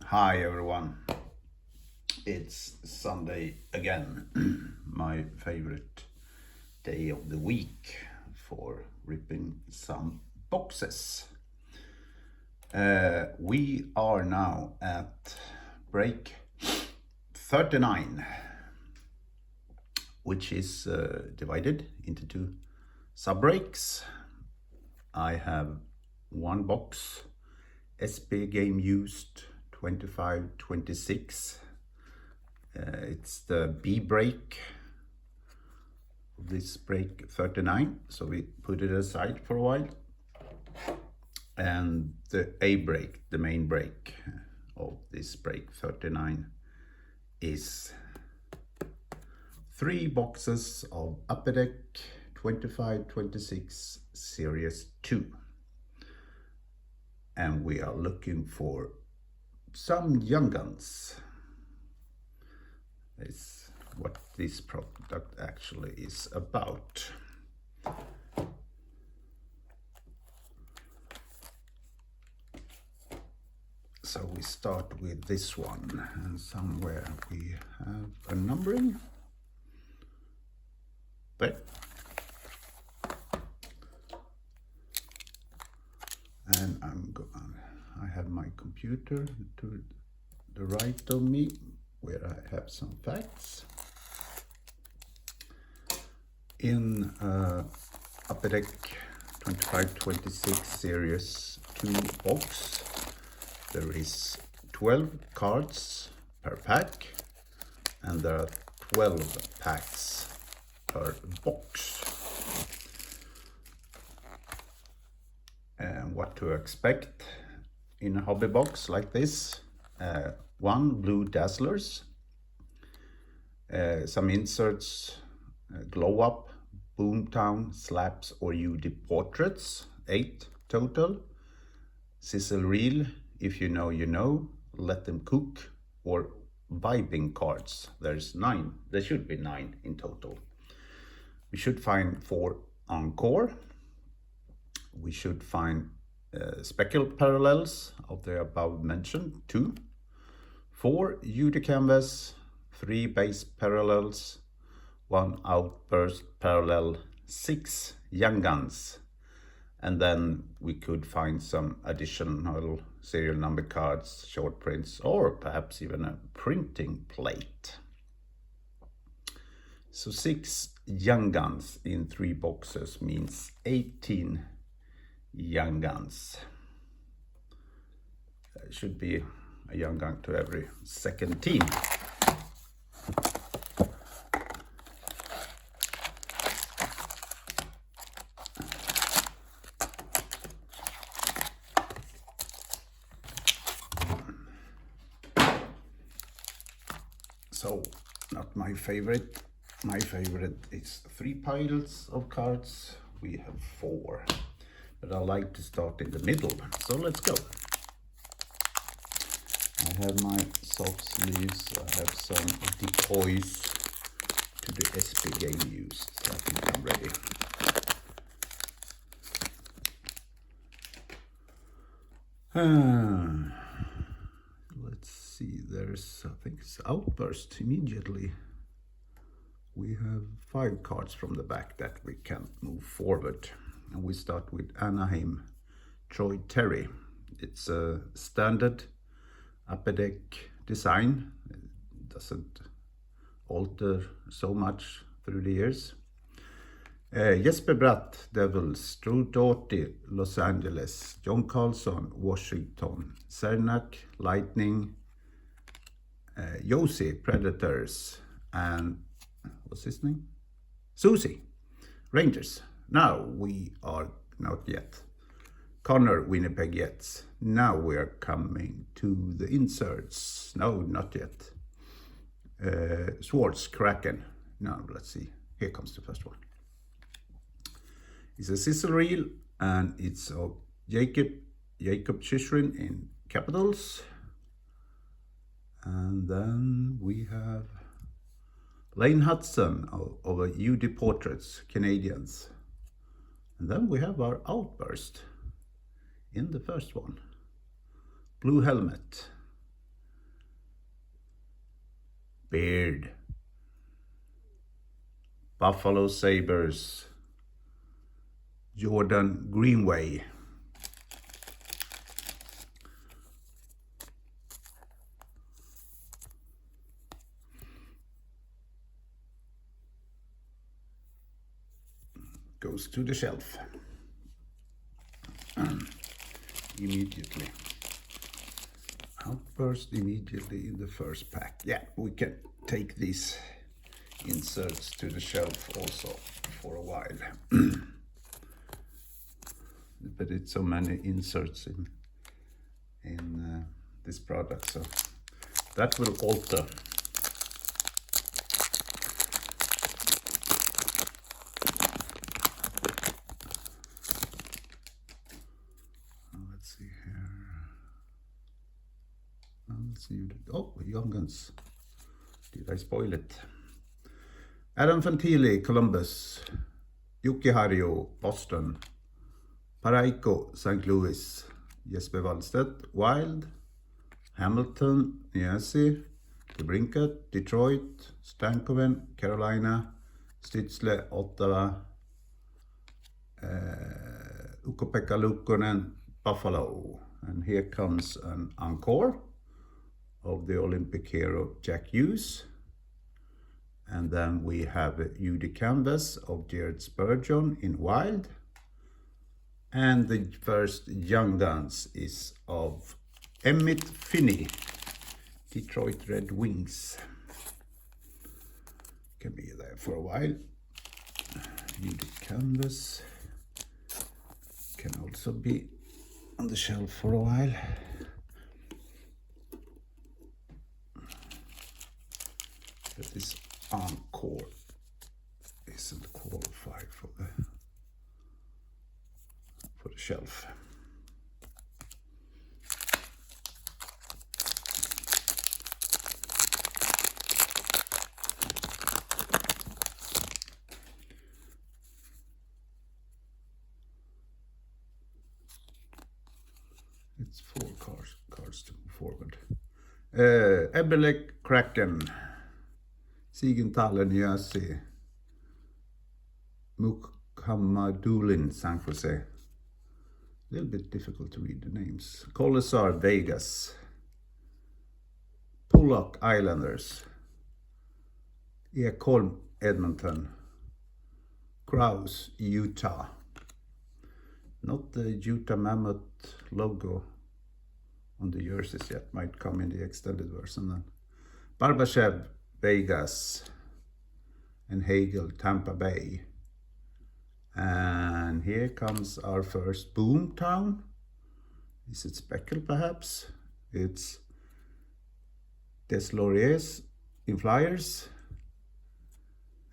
Hi everyone, it's Sunday again, my favorite day of the week for ripping some boxes. We are now at break 39, which is divided into two sub breaks. I have one box, SP Game Used 2526. It's the B break, this break 39, so we put it aside for a while. And the A break, the main break of this break 39, is 3 boxes of Upper Deck 2526 Series 2. And we are looking for some young guns. Is what this product actually is about. So we start with this one, and somewhere we have a numbering. There. And I have my computer to the right of me, where I have some facts. In Upper Deck 2526 Series 2 box, there is 12 cards per pack, and there are 12 packs per box. And what to expect in a hobby box like this: 1 blue Dazzlers, some inserts, glow up, Boomtown, slaps or UD portraits, 8 total, sizzle reel, if you know you know, let them cook, or vibing cards. There's 9, there should be 9 in total. We should find 4 encore. We should find speckled parallels of the above mentioned, 2, 4 UD canvas, 3 base parallels, 1 outburst parallel, 6 young guns, and then we could find some additional serial number cards, short prints, or perhaps even a printing plate. So 6 young guns in 3 boxes means 18 young guns. There should be a young gun to every second team. So, not my favorite. My favorite is 3 piles of cards. We have 4. But I like to start in the middle, so let's go. I have my soft sleeves, I have some decoys to the SP Game Used, so I think I'm ready. Let's see, there's, I think it's Outburst immediately. We have 5 cards from the back that we can move forward. And we start with Anaheim Troy Terry. It's a standard Upper Deck design. It doesn't alter so much through the years. Jesper Bratt, Devils, Drew Doughty, Los Angeles, John Carlson, Washington, Cernak, Lightning, Josi, Predators, and what's his name? Susie, Rangers. Now we are not yet. Connor, Winnipeg Jets. Now we are coming to the inserts. No, not yet. Swartz, Kraken. Now let's see. Here comes the first one. It's a sizzle reel, and it's of Jacob Chishrin in capitals. And then we have Lane Hudson of UD Portraits, Canadians. And then we have our Outburst in the first one. Blue Helmet. Beard. Buffalo Sabres, Jordan Greenway. Goes to the shelf immediately. Outburst immediately in the first pack. Yeah, we can take these inserts to the shelf also for a while. But it's so many inserts in this product, so that will alter. Let's see here. Let's see. Oh, Young Guns. Did I spoil it? Adam Fantilli, Columbus. Jocke Harju, Boston. Parayko, St. Louis. Jesper Wallstedt, Wild. Hamilton, New Jersey. DeBrincat, Detroit. Stankoven, Carolina. Stützle, Ottawa. Ukko-Pekka Luukkonen, Buffalo. And here comes an encore of the Olympic hero Jack Hughes. And then we have a UD canvas of Jared Spurgeon in Wild. And the first Young Guns is of Emmett Finney, Detroit Red Wings. Can be there for a while. UD canvas can also be on the shelf for a while. But this encore isn't qualified for the shelf. It's 4 cards to move forward. Eberle Kraken, Siegenthaler, New Jersey. Mukhammadulin, San Jose. A little bit difficult to read the names. Colasar, Vegas. Pollock, Islanders. Ekholm, Edmonton. Kraus, Utah. Not the Utah Mammoth logo on the jerseys yet. Might come in the extended version then. Barbashev, Vegas. And Hagel, Tampa Bay. And here comes our first Boomtown. Is it Speckle perhaps? It's Deslauriers in Flyers.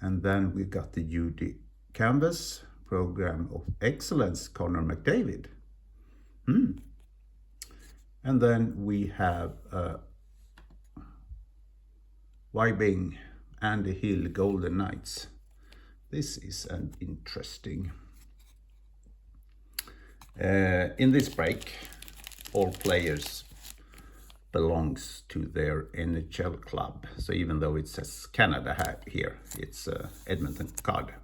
And then we got the UD Canvas Program of Excellence, Connor McDavid. And then we have Wybing, Andy Hill, Golden Knights. This is an interesting. In this break, all players belongs to their NHL club. So even though it says Canada here, it's Edmonton card.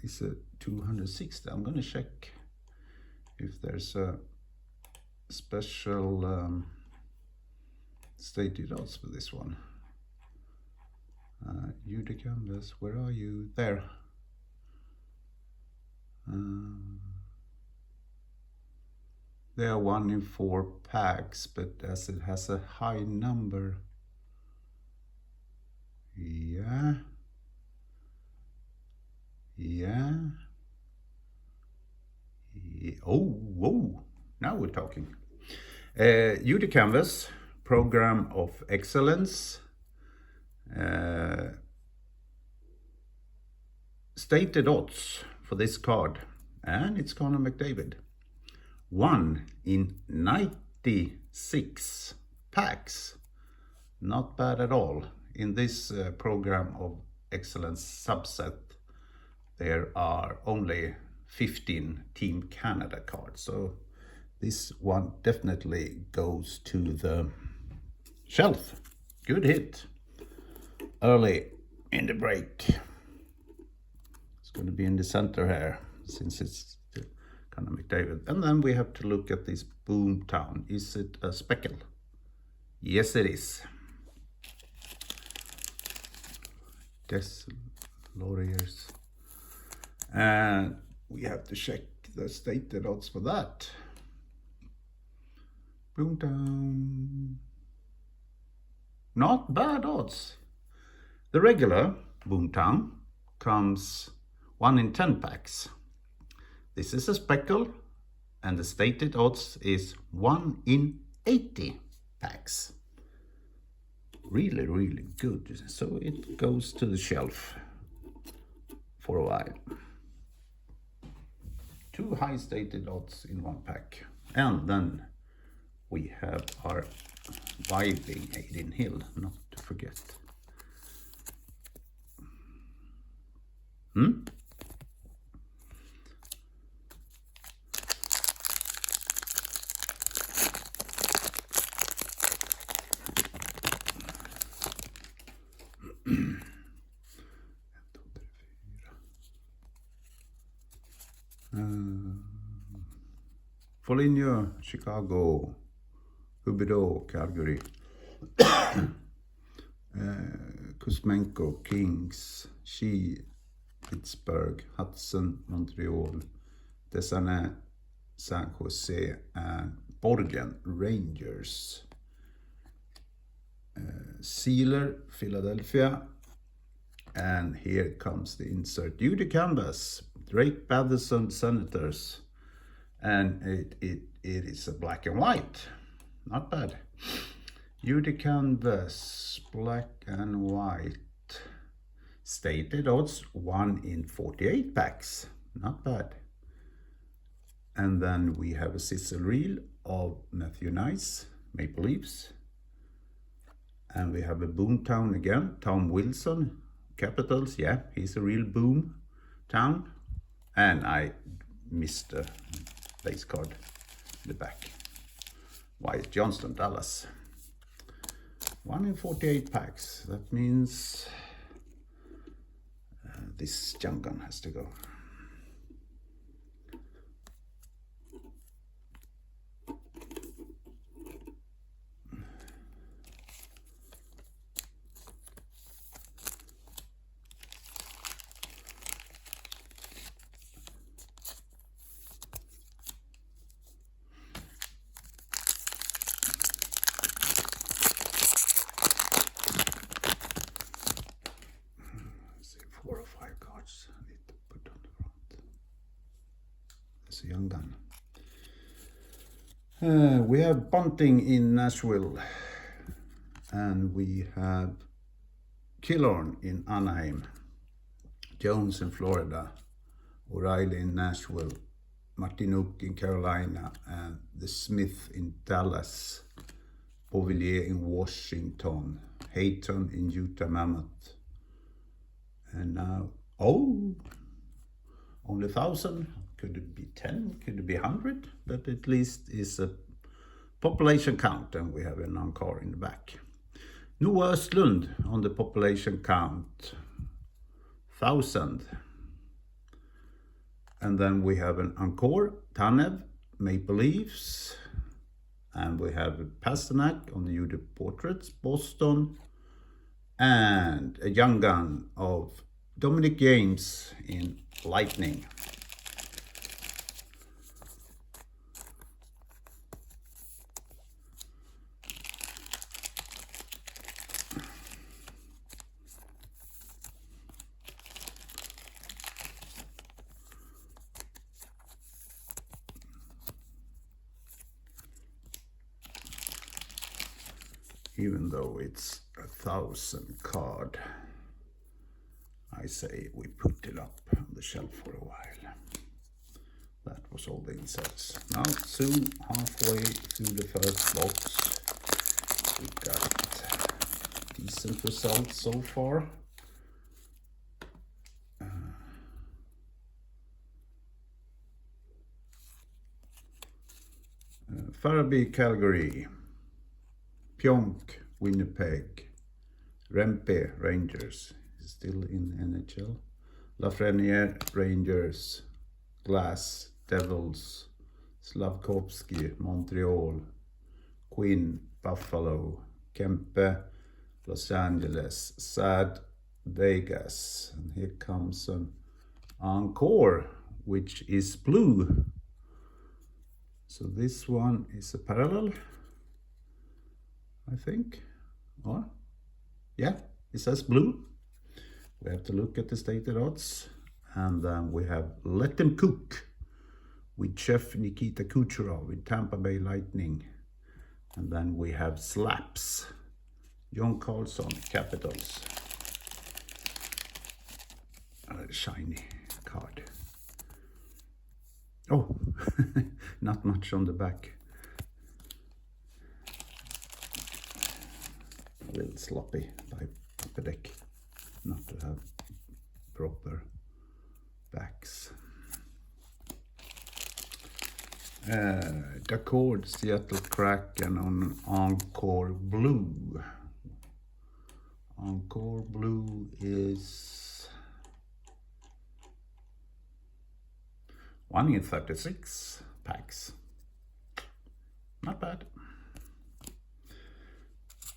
It's a 260. I'm gonna check if there's a special stated odds for this one. UD Canvas, where are you? There. They are 1 in 4 packs, but as it has a high number. Yeah. Oh, whoa, now we're talking. UD Canvas, Program of Excellence. Stated odds for this card, and it's Connor McDavid. 1 in 96 packs. Not bad at all. In this Program of Excellence subset, there are only 15 Team Canada cards. So this one definitely goes to the shelf. Good hit. Early in the break. It's going to be in the center here, since it's Conor McDavid. And then we have to look at this Boomtown. Is it a speckle? Yes, it is. Lauriers. And we have to check the stated odds for that. Boomtown. Not bad odds. The regular Boomtown comes 1 in 10 packs. This is a speckle, and the stated odds is 1 in 80 packs. Really, really good. So it goes to the shelf for a while. 2 high stated odds in 1 pack. And then we have our vibing Adin Hill, not to forget. Foligno, Chicago, Huberdeau, Calgary, Kuzmenko, Kings, She, Pittsburgh, Hudson, Montreal, Desané, San Jose, and Borgen, Rangers. Sealer, Philadelphia, and here comes the insert. Judy Canvas, Drake Batherson, Senators, and it is a black and white, not bad. Judy Canvas, black and white, stated odds 1 in 48 packs, not bad. And then we have a sizzle reel of Matthew Nice, Maple Leafs. And we have a Boomtown again, Tom Wilson, Capitals. Yeah, he's a real boom town. And I missed the base card in the back. Wyatt Johnston, Dallas. 1 in 48 packs. That means this junk gun has to go. A young gun. We have Bunting in Nashville, and we have Killorn in Anaheim, Jones in Florida, O'Reilly in Nashville, Martinook in Carolina, and the Smith in Dallas, Beauvillier in Washington, Hayton in Utah Mammoth, and now, only 1,000. Could it be 10? Could it be 100? But at least it's a population count, and we have a non-car in the back. Noah Östlund on the population count, 1,000. And then we have an encore, Tanev, Maple Leafs. And we have Pasternak on the Judy Portraits, Boston. And a young gun of Dominic James in Lightning. Even though it's 1,000 card, I say we put it up on the shelf for a while. That was all the inserts. Now soon halfway through the first box. We got decent results so far. Farabee, Calgary. Pionk, Winnipeg, Rempe Rangers is still in NHL. Lafreniere Rangers. Glass Devils. Slavkovsky Montreal. Quinn Buffalo. Kempe Los Angeles. Sad Vegas. And here comes an encore, which is blue. So this one is a parallel, I think. Or yeah, it says blue. We have to look at the stated odds. And then we have Let Them Cook with Chef Nikita Kucherov with Tampa Bay Lightning. And then we have Slaps, John Carlson, Capitals. A shiny card. Oh, not much on the back. A little sloppy by Upper Deck, not to have proper backs. D'accord, Seattle Kraken on Encore Blue. Encore Blue is 1 in 36 packs. Not bad.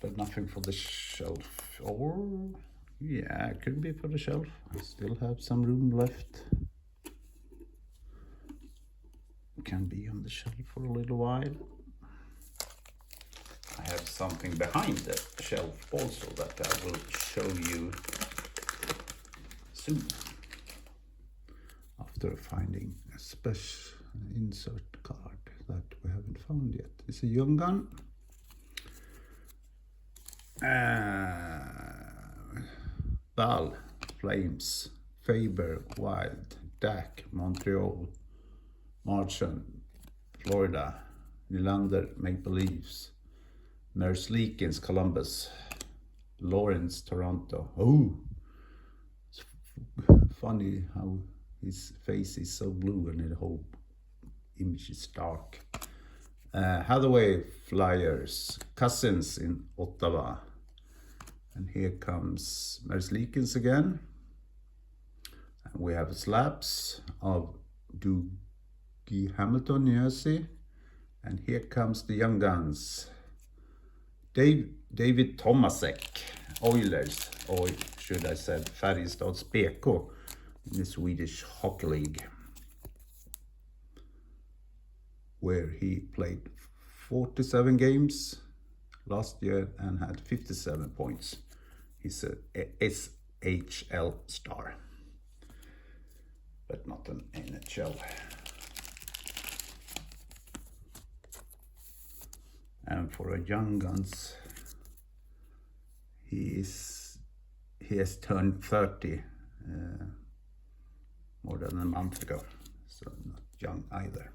But nothing for the shelf. Or, yeah, it could be for the shelf. I still have some room left. Can be on the shelf for a little while. I have something behind the shelf also that I will show you soon. After finding a special insert card that we haven't found yet. It's a Young Gun. Val, Flames, Faber, Wild, Dak, Montreal, Marchand, Florida, Nylander, Maple Leafs, Merzlikins, Columbus, Lawrence, Toronto. Oh, it's funny how his face is so blue and the whole image is dark. Hathaway, Flyers, Cousins in Ottawa. And here comes Merzlikins again. And we have Slaps of Dougie Hamilton, New Jersey. And here comes the Young Guns. David Tomasek, Oilers, or should I say Färjestads BK in the Swedish Hockey League, where he played 47 games last year and had 57 points. He's a SHL star, but not an NHL. And for a Young Guns, he has turned 30 more than a month ago, so not young either.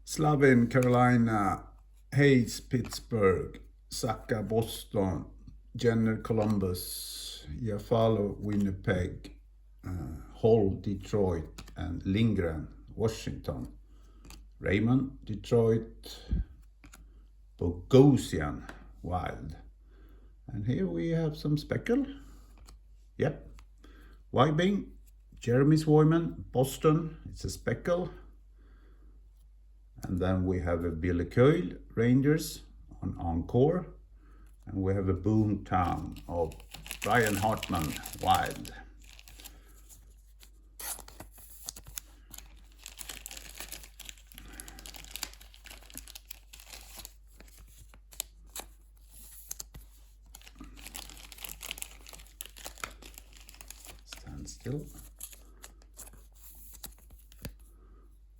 Slavin, Carolina, Hayes, Pittsburgh, Saka, Boston, Jenner, Columbus, Iafallo, Winnipeg, Hall, Detroit, and Lindgren, Washington, Raymond, Detroit, Bogosian, Wild. And here we have some speckle. Yep. Wybing, Jeremy Swayman, Boston, it's a speckle. And then we have a Billy Coyle, Rangers, on Encore. And we have a Boomtown of Brian Hartman, Wild. Stand still.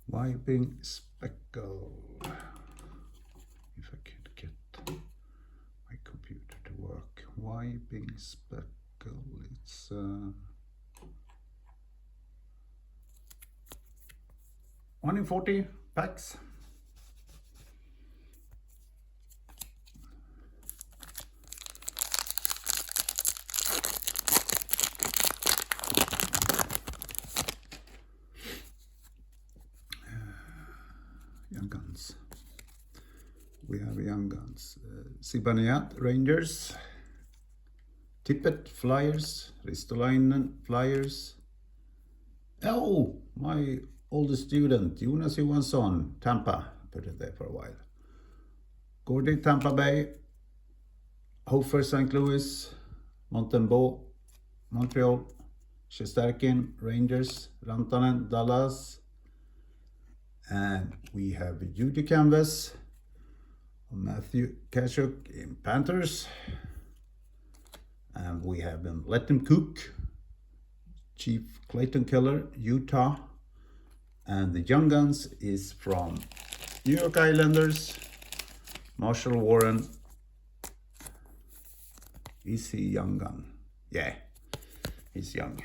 Wiping speckle. If I could get my computer to work. Wiping speckle. It's 1 in 40 packs. Young Guns. We have Young Guns. Zibanejad Rangers. Tippett Flyers. Ristolainen Flyers. Oh, my oldest student, Jonas Johansson, Tampa. Put it there for a while. Gordy, Tampa Bay. Hofer, St. Louis. Montembeau, Montreal. Shesterkin, Rangers. Rantanen, Dallas. And we have a Judy canvas. Matthew Tkachuk in Panthers. And we have them Let Them Cook. Chief Clayton Keller, Utah. And the Young Guns is from New York Islanders. Marshall Warren. Is he young gun? Yeah, he's young.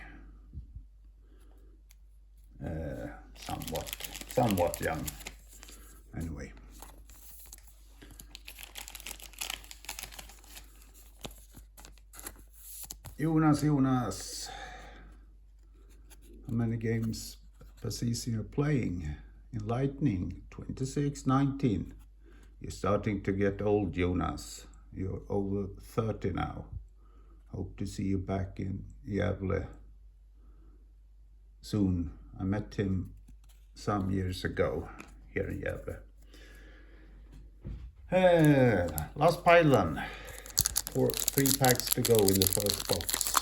Somewhat young. Anyway. Jonas. How many games per season you're playing? In Lightning, 26-19. You're starting to get old, Jonas. You're over 30 now. Hope to see you back in Gävle soon. I met him some years ago here in Gävle. Last pylon. 3 packs to go in the first box.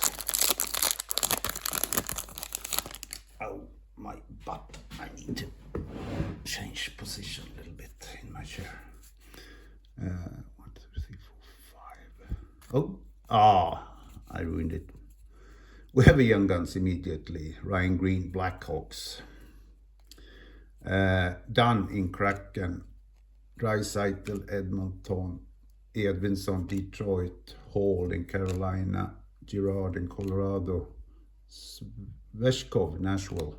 Oh, my butt. I need to change position a little bit in my chair. 1, 2, 3, 4, 5. I ruined it. We have a Young Guns immediately. Ryan Green, Blackhawks. Dunn in Kraken. Draisaitl, Edmonton. Edvinsson, Detroit. Hall in Carolina. Girard in Colorado. Sveshkov, Nashville.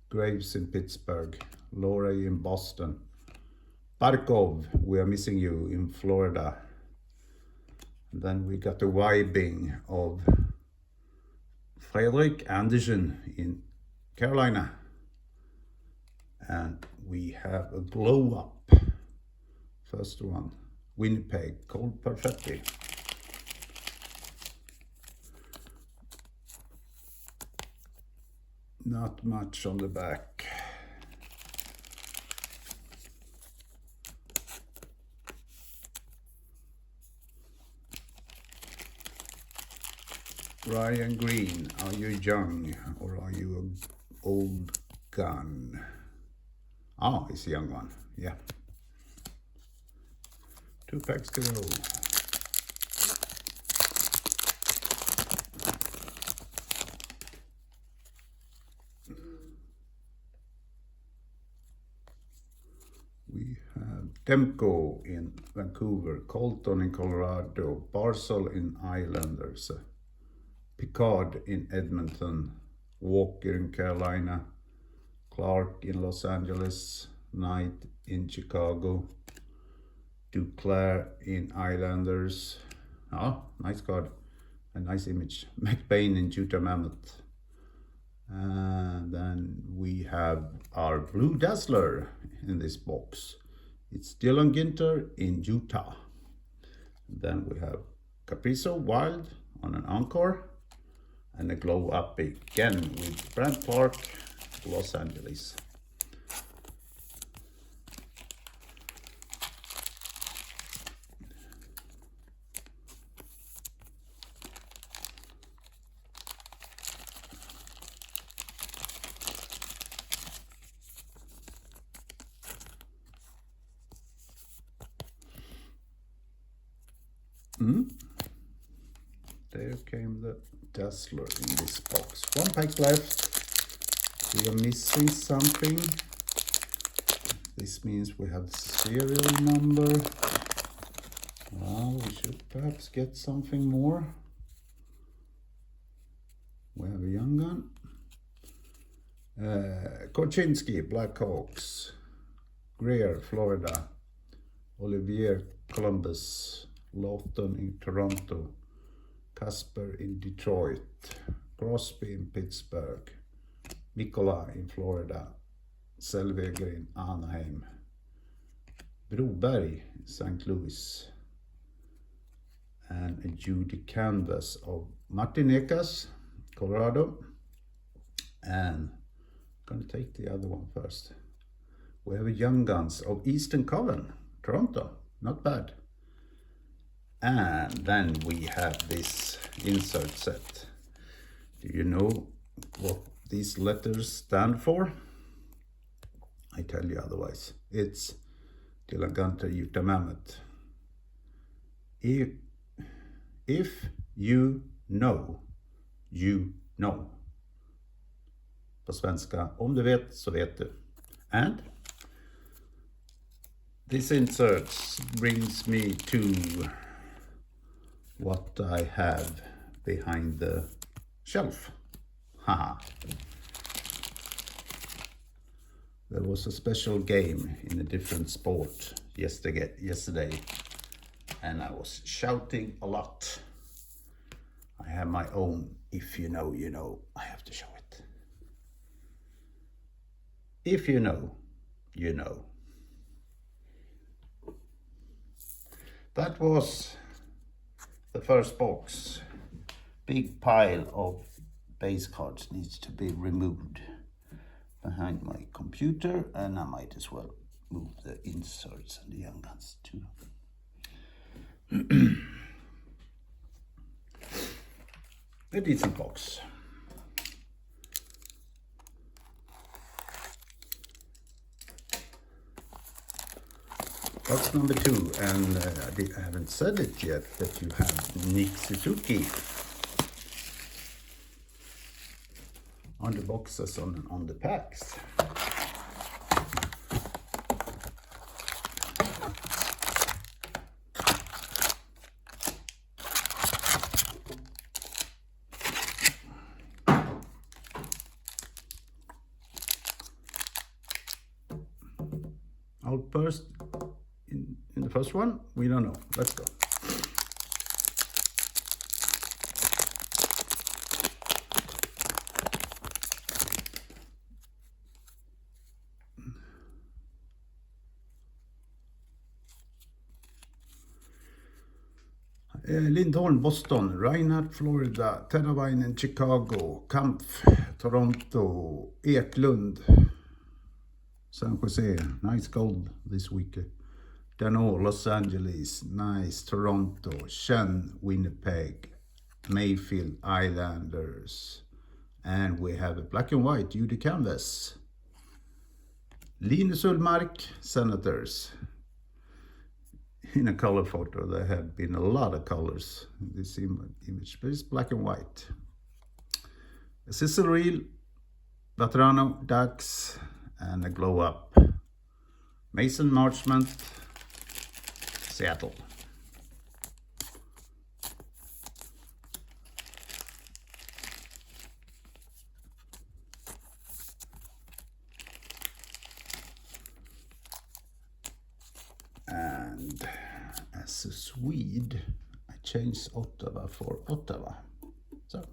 Graves in Pittsburgh. Laurie in Boston. Barkov, we are missing you in Florida. And then we got the vibing of Fredrik Andersen in Carolina. And we have a glow up. First one, Winnipeg, Cole Perfetti. Not much on the back. Ryan Green, are you young or are you an old gun? Oh, he's a young one, yeah. 2 packs to go. We have Demko in Vancouver, Colton in Colorado, Barzal in Islanders, Picard in Edmonton, Walker in Carolina, Clark in Los Angeles, Knight in Chicago, Duclair in Islanders. Oh, nice card. A nice image. McBain in Utah Mammoth. And then we have our Blue Dazzler in this box. It's Dylan Ginter in Utah. Then we have Caprizo Wild on an Encore. And a glow up again with Brent Clark, Los Angeles. There came the Dazzler in this box. 1 pack left. We are missing something. This means we have the serial number. Well, we should perhaps get something more. We have a Young Gun. Korchinski, Blackhawks. Greer, Florida. Olivier, Columbus. Lawton in Toronto. Casper in Detroit. Crosby in Pittsburgh. Mikola in Florida. Zellweger in Anaheim. Broberg, St. Louis. And a Judy canvas of Martin Ekas, Colorado. And I'm going to take the other one first. We have a Young Guns of Eastern Coven, Toronto. Not bad. And then we have this insert set. Do you know what these letters stand for? I tell you otherwise. It's Dylan Gunter, Utah Mammoth. If you know, you know. På svenska, om du vet så vet du. And this insert brings me to what I have behind the shelf. Haha. There was a special game in a different sport yesterday, and I was shouting a lot. I have my own, if you know, you know. I have to show it. If you know, you know. That was the first box. Big pile of base cards needs to be removed behind my computer, and I might as well move the inserts and the Young Guns too. A decent box. Box number 2, and I haven't said it yet, that you have Nick Suzuki on the boxes on the packs. Outburst in the first one, we don't know. Let's go. Lindholm, Boston. Reinhardt, Florida. Teravainen, Chicago. Kampf, Toronto. Eklund, San Jose. Nice gold this week. Dano, Los Angeles. Nice. Toronto. Shen, Winnipeg. Mayfield, Islanders. And we have a black and white Judy canvas. Linus Ullmark, Senators. In a color photo, there have been a lot of colors in this image, but it's black and white. A sizzle reel, Vatrano, Ducks, and a glow up. Mason Marchment, Seattle. And as a Swede, I changed Ottawa for Ottawa. So.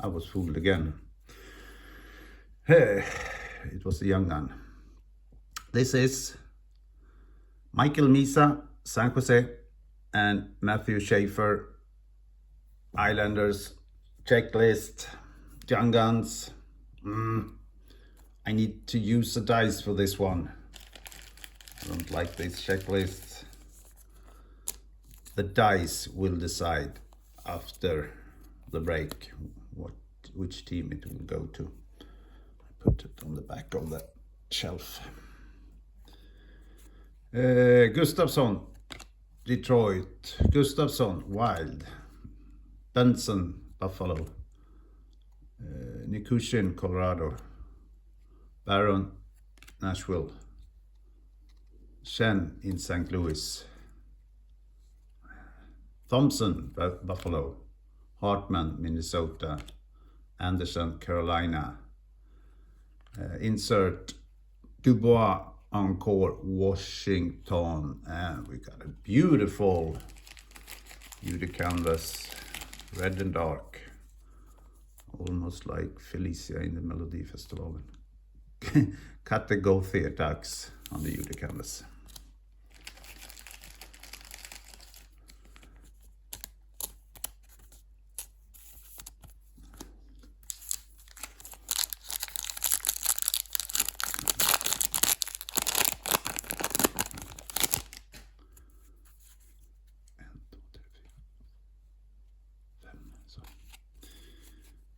I was fooled again. Hey, it was a Young Gun. This is Michael Misa, San Jose, and Matthew Schaefer, Islanders. Checklist, Young Guns. I need to use the dice for this one. I don't like these checklists. The dice will decide after the break which team it will go to. I put it on the back of the shelf. Gustafsson, Detroit. Gustafsson, Wild. Benson, Buffalo. Nikushin, Colorado. Barron, Nashville. Shen in St. Louis. Thompson, Buffalo. Hartman, Minnesota. Anderson, Carolina. Insert Dubois, Encore, Washington. And we got a beautiful UD canvas, red and dark. Almost like Felicia in the Melody Festival. Katte Gothia ducks on the UD canvas.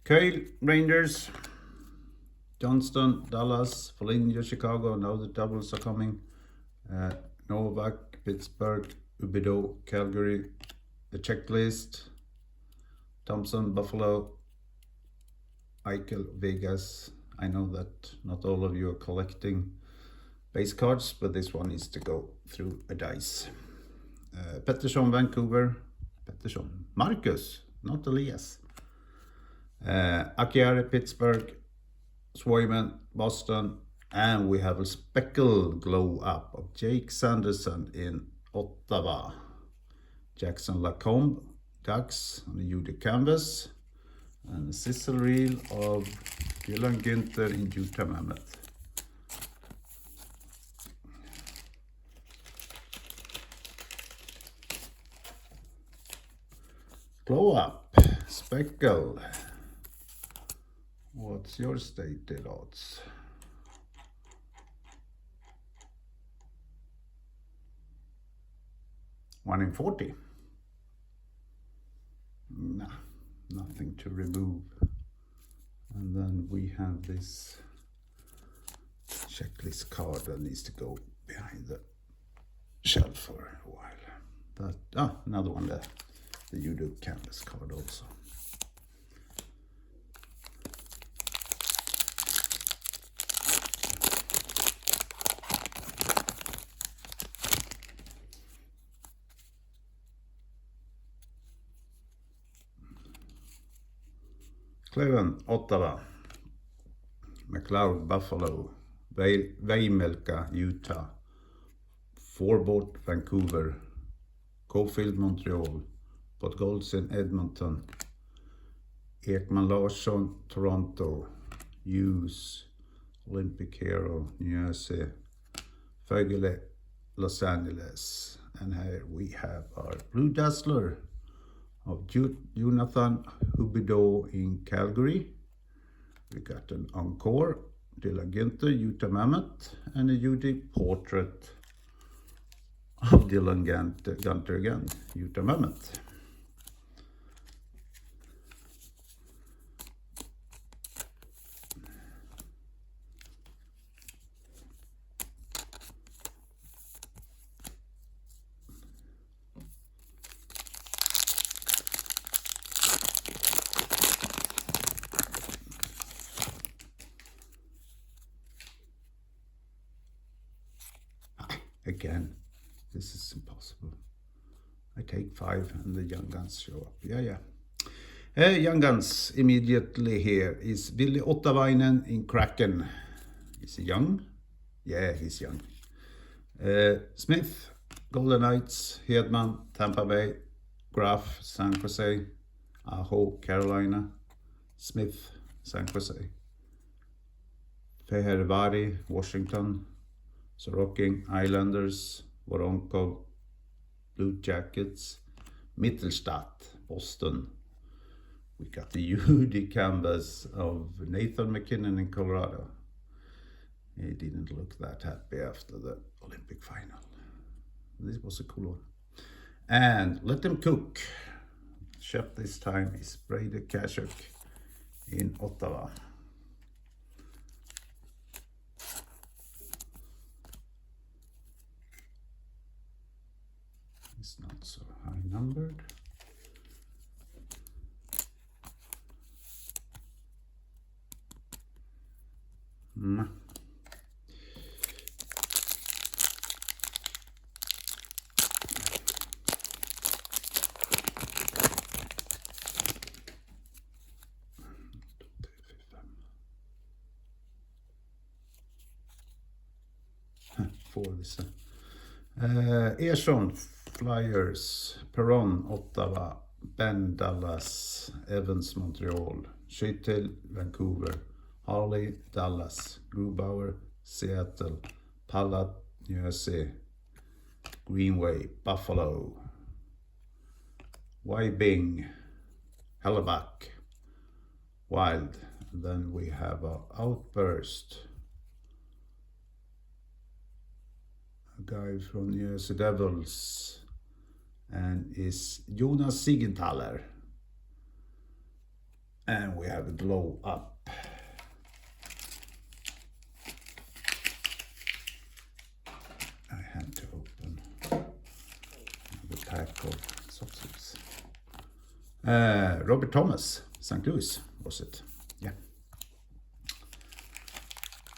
Cale, Rangers. Johnston, Dallas, Foligno, Chicago. Now the doubles are coming. Novak, Pittsburgh, Ubido, Calgary. The checklist. Thompson, Buffalo. Eichel, Vegas. I know that not all of you are collecting base cards, but this one needs to go through a dice. Pettersson, Vancouver. Pettersson. Marcus, not Elias. Akiari, Pittsburgh. Swayman, Boston. And we have a speckle glow up of Jake Sanderson in Ottawa. Jackson Lacombe, Ducks on the UD canvas. And a sizzle reel of Dylan Günther in Utah Mammoth. Glow up, speckle. What's your stated odds? One in 40. Nah, nothing to remove. And then we have this checklist card that needs to go behind the shelf for a while. But another one there, the UD canvas card also. Cleven, Ottawa. McLeod, Buffalo. Veimelka, Utah. Forbort, Vancouver. Cofield, Montreal. Podgolzin, Edmonton. Ekman Larsson, Toronto. Hughes, Olympic Hero, New Jersey. Fögele, Los Angeles. And here we have our Blue Dazzler of Jonathan Huberdeau in Calgary. We got an Encore, Dylan Günther, Utah Mammoth, and a UD portrait of Dylan Günther again, Utah Mammoth. Again, this is impossible. I take 5 and the Young Guns show up. Yeah. Young Guns immediately here is Billy Ottavainen in Kraken. Is he young? Yeah, he's young. Smith, Golden Knights, Hedman, Tampa Bay, Graf, San Jose, Aho, Carolina, Smith, San Jose, Fehervari, Washington, Sorokin, Islanders, Voronkov, Blue Jackets, Mittelstadt, Boston. We got the UD canvas of Nathan McKinnon in Colorado. He didn't look that happy after the Olympic final. This was a cool one. And Let Them Cook. Chef this time is Brady Kachuk in Ottawa. It's not so high numbered. Mm. Får vissa. Ersson, Flyers, Perron, Ottawa, Ben, Dallas, Evans, Montreal, Schüttel, Vancouver, Harley, Dallas, Grubauer, Seattle, Pallad, New Jersey, Greenway, Buffalo, Wybing, Hellebuck, Wild. And then we have our Outburst, a guy from New Jersey Devils, and is Jonas Siegenthaler. And we have a Glow Up. I had to open the pack of substance. Robert Thomas, St. Louis, was it? Yeah.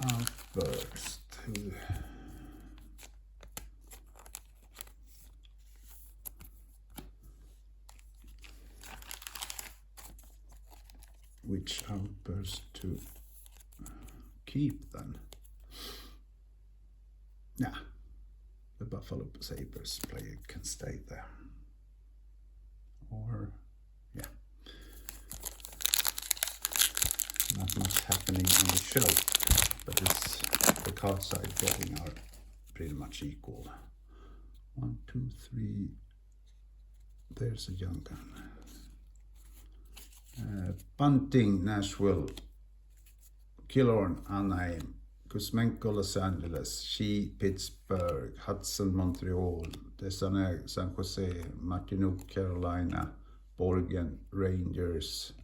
Outburst. Which Outburst to keep then? Yeah, the Buffalo Sabres player can stay there. Or, yeah. Not much happening on the shelf, but the card side getting are pretty much equal. 1, 2, 3. There's a young gun. Bunting, Nashville, Killorn, Anaheim, Kuzmenko, Los Angeles, Shea, Pittsburgh, Hudson, Montreal, Desané, San Jose, Martinook, Carolina, Borgen, Rangers,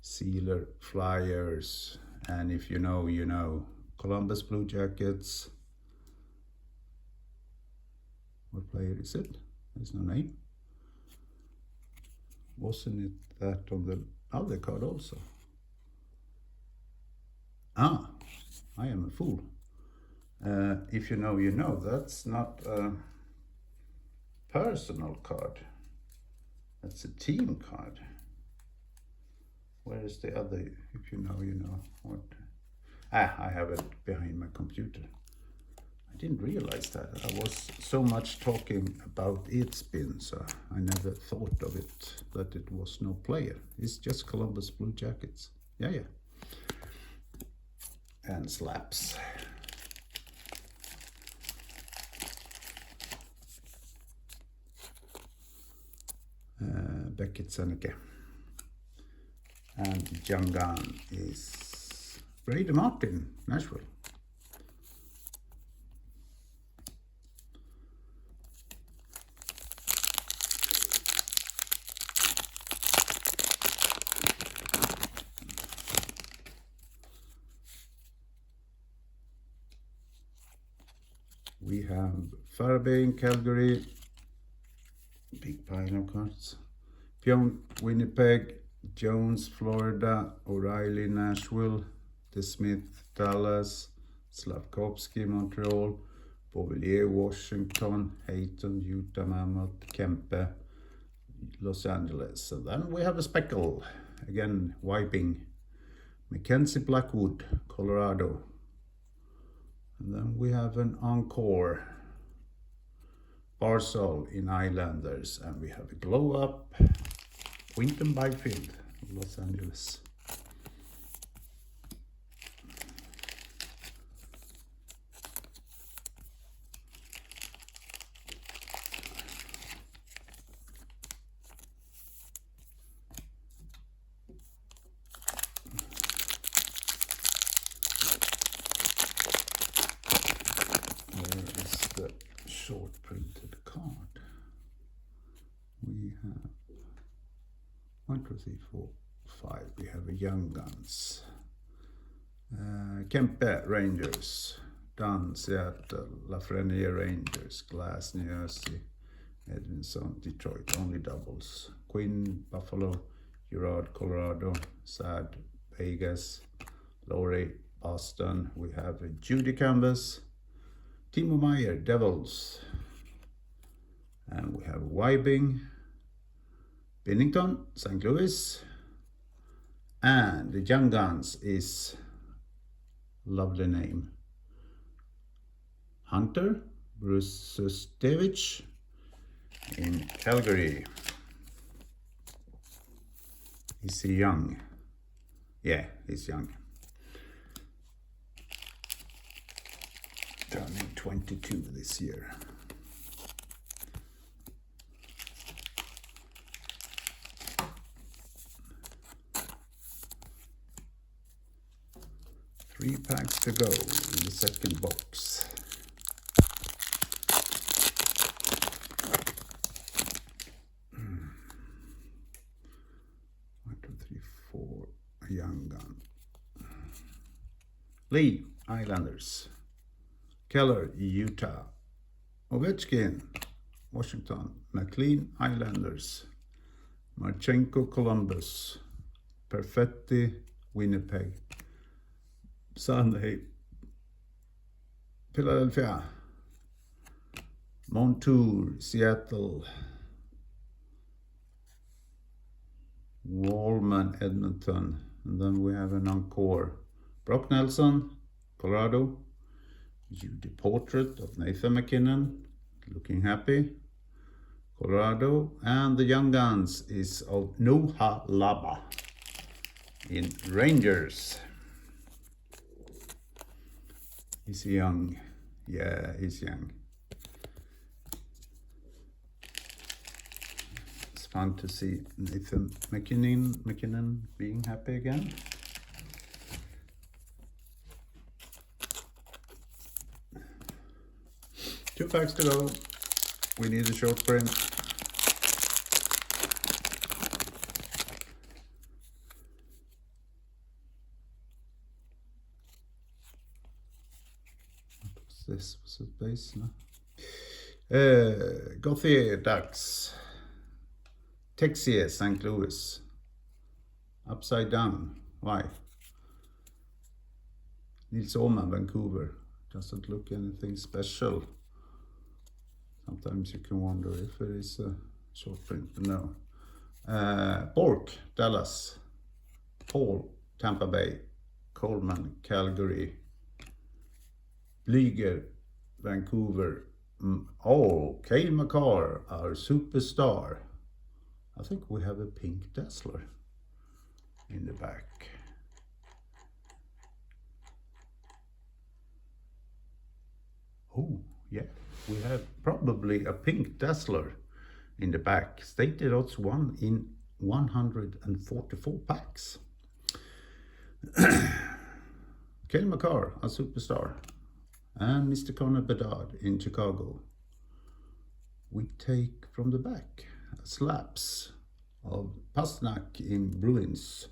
Sealer, Flyers, and if you know, you know, Columbus Blue Jackets. What player is it? There's no name. Wasn't it that on the other card also? Ah, I am a fool. If you know, you know. That's not a personal card. That's a team card. Where is the other? If you know, you know. What? I have it behind my computer. I didn't realize that. I was so much talking about its spin, so I never thought of it, that it was no player. It's just Columbus Blue Jackets. Yeah. And slaps. Beckett Seneca. And young gun is Brady Martin, Nashville. We have Fairbairn, Calgary, big pile of cards. Pionk, Winnipeg, Jones, Florida, O'Reilly, Nashville, DeSmith, Dallas, Slavkovsky, Montreal, Beauvillier, Washington, Hayton, Utah, Mammoth, Kempe, Los Angeles. And then we have a speckle, again, Wiping, Mackenzie Blackwood, Colorado. And then we have an Encore, Barzal in Islanders, and we have a Glow Up, Quinton Byfield, Los Angeles. Short printed card. We have 1, 2, 3, 4, 5. We have a Young Guns. Kempe Rangers, Dunn Seattle, Lafreniere Rangers, Glass New Jersey, Edvinson Detroit, only doubles. Quinn Buffalo, Girard Colorado, Sad Vegas, Laurie Austin. We have Judy Canvas, Timo Meyer, Devils. And we have Wybing, Binnington, St. Louis. And the Young Guns is, lovely name, Hunter Brusustevich in Calgary. Is he young? Yeah, he's young. Turning 22 this year. Three packs to go in the second box. One, two, three, four. A Young Gun. Lee, Islanders. Keller, Utah. Ovechkin, Washington. McLean, Islanders. Marchenko, Columbus. Perfetti, Winnipeg. Sunday, Philadelphia. Montour, Seattle. Wallman, Edmonton. And then we have an encore. Brock Nelson, Colorado. Judy Portrait of Nathan McKinnon, looking happy. Colorado. And the Young Guns is of Noah Laba in Rangers. Is he young? Yeah, he's young. It's fun to see Nathan McKinnon being happy again. Two packs to go. We need a short print. This was a base, no? Gauthier, Ducks. Texier, St. Louis. Upside down. Why? Nils Åhman, Vancouver. Doesn't look anything special. Sometimes you can wonder if it is a short print, but no. Bork, Dallas. Paul, Tampa Bay. Coleman, Calgary. Blyger, Vancouver. Cale Makar, our superstar. I think we have a pink Dazzler in the back. Oh, yeah, we have probably a pink Dazzler in the back. Stated odds 1 in 144 packs. Cale Makar, a superstar. And Mr. Connor Bedard in Chicago. We take from the back slaps of Pastrnak in Bruins.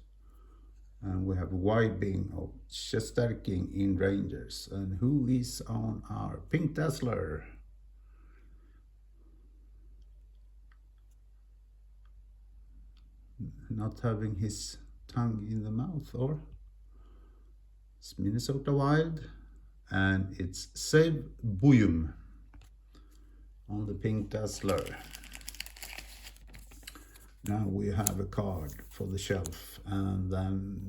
And we have Wybing of Shesterkin in Rangers. And who is on our pink Dazzler? Not having his tongue in the mouth, or? It's Minnesota Wild. And it's Save Buyum on the pink Dazzler. Now we have a card for the shelf, and then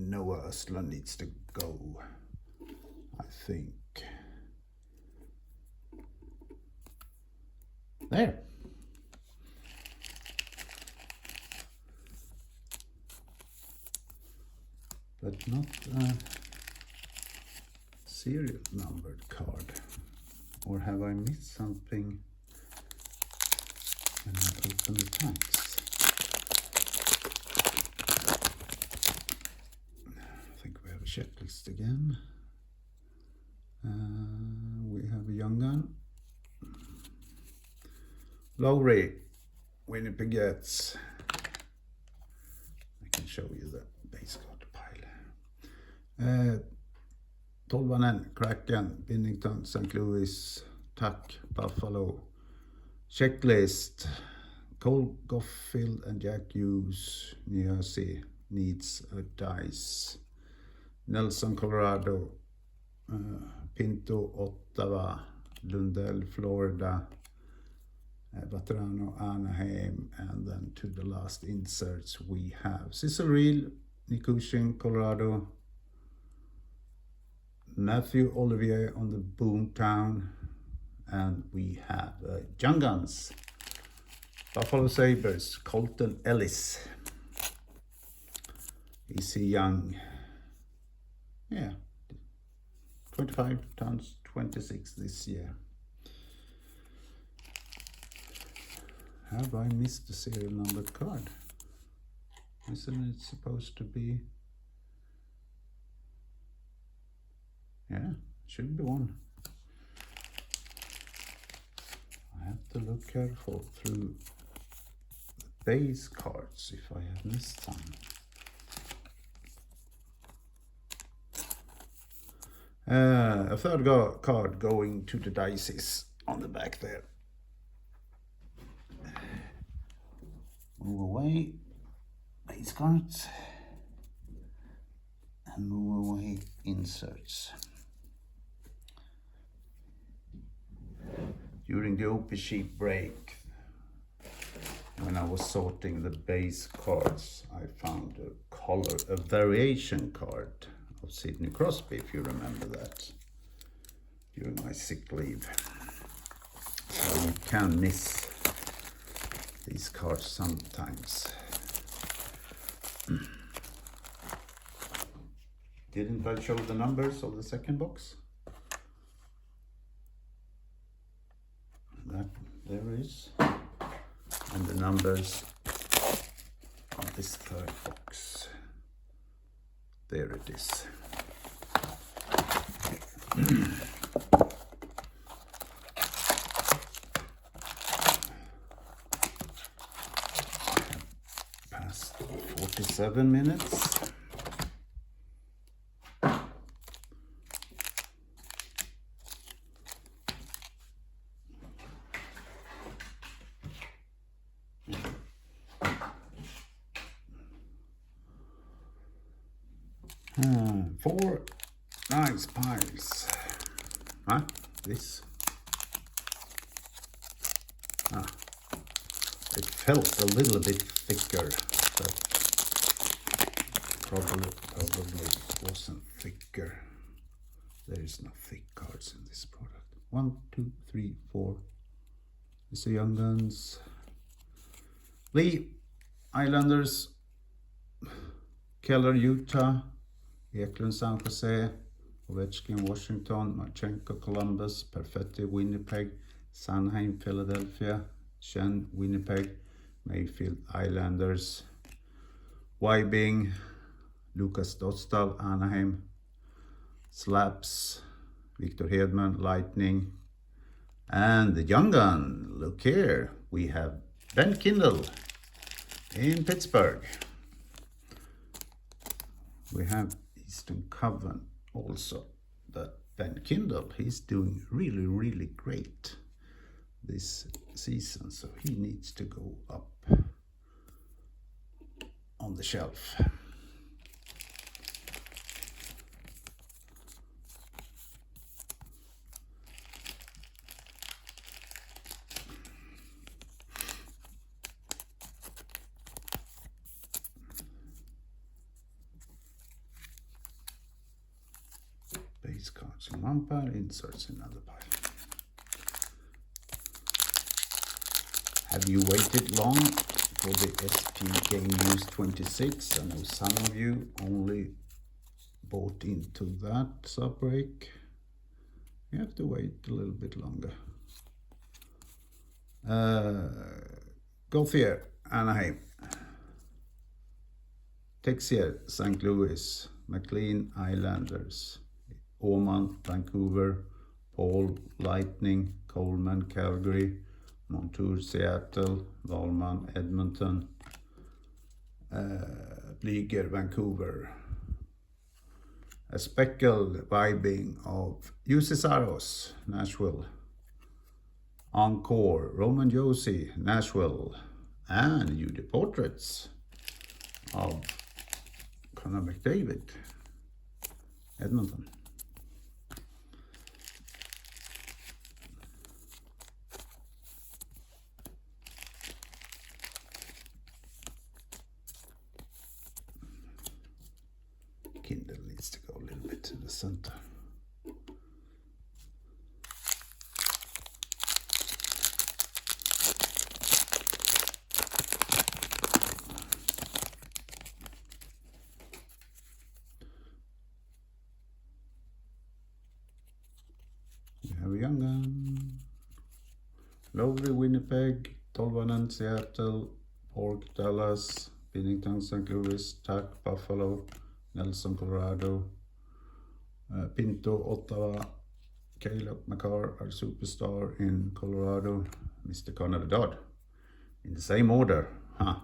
Noah Östlund needs to go, I think. There. But not a serial numbered card. Or have I missed something when I open the packs? I think we have a checklist again. We have a Young Gun. Lowry, Winnipeg Jets. I can show you the base card pile. Tolvanen, Kraken, Binnington, St. Louis, Tuck, Buffalo. Checklist, Cole Gaufield and Jack Hughes, New Jersey, needs a dice. Nelson, Colorado, Pinto, Ottawa, Lundell, Florida, Veterano, Anaheim, and then to the last inserts we have Cecil Reel, Nikushin, Colorado, Matthew Olivier on the Boomtown, and we have Young Guns, Buffalo Sabres, Colton Ellis. Is he young? Yeah, 25 turns 26 this year. Have I missed the serial numbered card? Isn't it supposed to be? Yeah, should be one. I have to look careful through the base cards if I have missed some. A third card going to the dices on the back there. Move away base cards and move away inserts. During the OP sheet break, when I was sorting the base cards, I found a variation card of Sidney Crosby, if you remember that, during my sick leave. So you can miss these cards sometimes. Didn't I show the numbers of the second box? That there is, and the numbers of this third box. There it is. Past 47 minutes. Four nice piles. Huh? This. It felt a little bit thicker, but probably wasn't thicker. There is no thick cards in this product. 1, 2, 3, 4. This is Young Guns. Lee, Islanders. Keller, Utah. Eklund, San Jose, Ovechkin, Washington, Marchenko, Columbus, Perfetti, Winnipeg, Sanheim, Philadelphia, Shen, Winnipeg, Mayfield, Islanders, Wybing, Lucas Dostal, Anaheim, Slaps, Victor Hedman, Lightning, and the Young Gun. Look here, we have Ben Kindle in Pittsburgh. We have Eastern Covenant also, that Ben Kindle, he's doing really, really great this season, so he needs to go up on the shelf. Base cards in one pile, inserts in another pile. Have you waited long for the SP Game News 26? I know some of you only bought into that sub-break. You have to wait a little bit longer. Gauthier, Anaheim. Texier, St. Louis. McLean, Islanders. Åman, Vancouver. Paul, Lightning. Coleman, Calgary. Montour, Seattle. Wallman, Edmonton. Blieger, Vancouver. A speckled vibing of UC Saros, Nashville. Encore, Roman Josi, Nashville. And UD Portraits of Connor McDavid. Edmonton. Kindle needs to go a little bit to the center. We have a young gun. Lowry, Winnipeg, Tolvanen, Seattle, Pork, Dallas, Bennington, St. Louis, Tuck, Buffalo, Nelson, Colorado, Pinto, Ottawa, Caleb McCarr, our superstar in Colorado, Mr. Connor Dodd, in the same order, huh?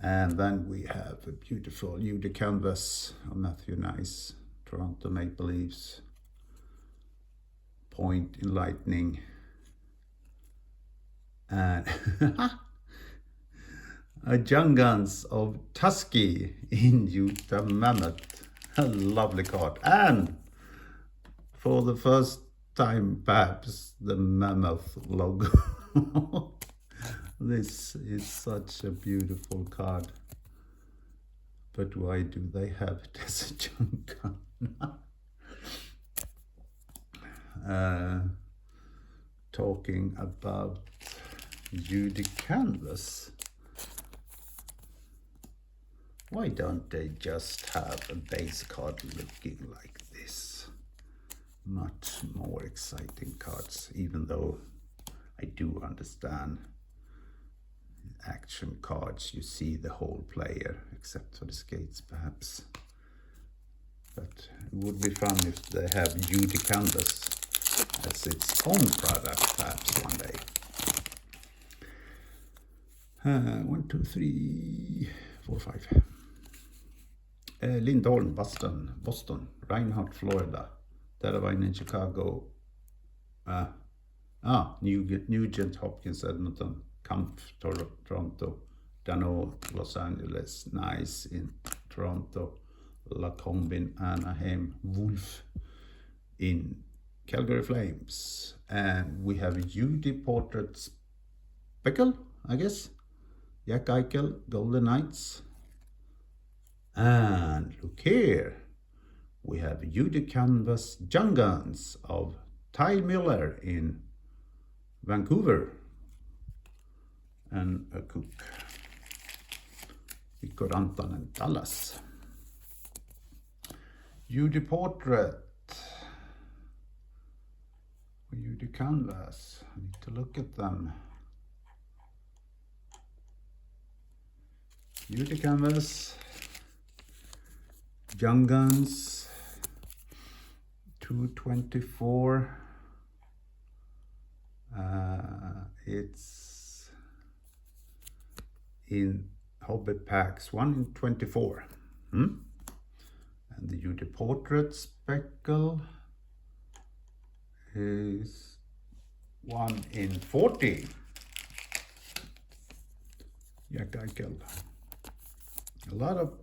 And then we have a beautiful UD canvas of Matthew Nice, Toronto Maple Leafs, Point in Lightning, and a Young Guns of Tusky in Utah Mammoth. A lovely card. And for the first time, perhaps, the Mammoth logo. This is such a beautiful card. But why do they have it as a Young Gun? Talking about UD canvas. Why don't they just have a base card looking like this? Much more exciting cards, even though I do understand action cards, you see the whole player, except for the skates perhaps. But it would be fun if they have UD canvas as its own product, perhaps one day. 1, 2, 3, 4, 5. Lindholm, Boston, Reinhardt, Florida, Teravainen, Chicago, Nugent, Hopkins, Edmonton, Kampf, Toronto, Dano, Los Angeles, Nice in Toronto, Lacombe in Anaheim, Wolf in Calgary Flames, and we have UD Portrait Speckle, I guess, Jack Eichel, Golden Knights. And look here, we have UD Canvas Young Guns of Ty Miller in Vancouver, and a Cook, Mikko Rantanen, Dallas. UD Portrait, UD Canvas, I need to look at them. UD Canvas, Young Guns, 224. It's in hobby packs, 1 in 24. And the UD Portrait Speckle is 1 in 40. Jack Eichel. A lot of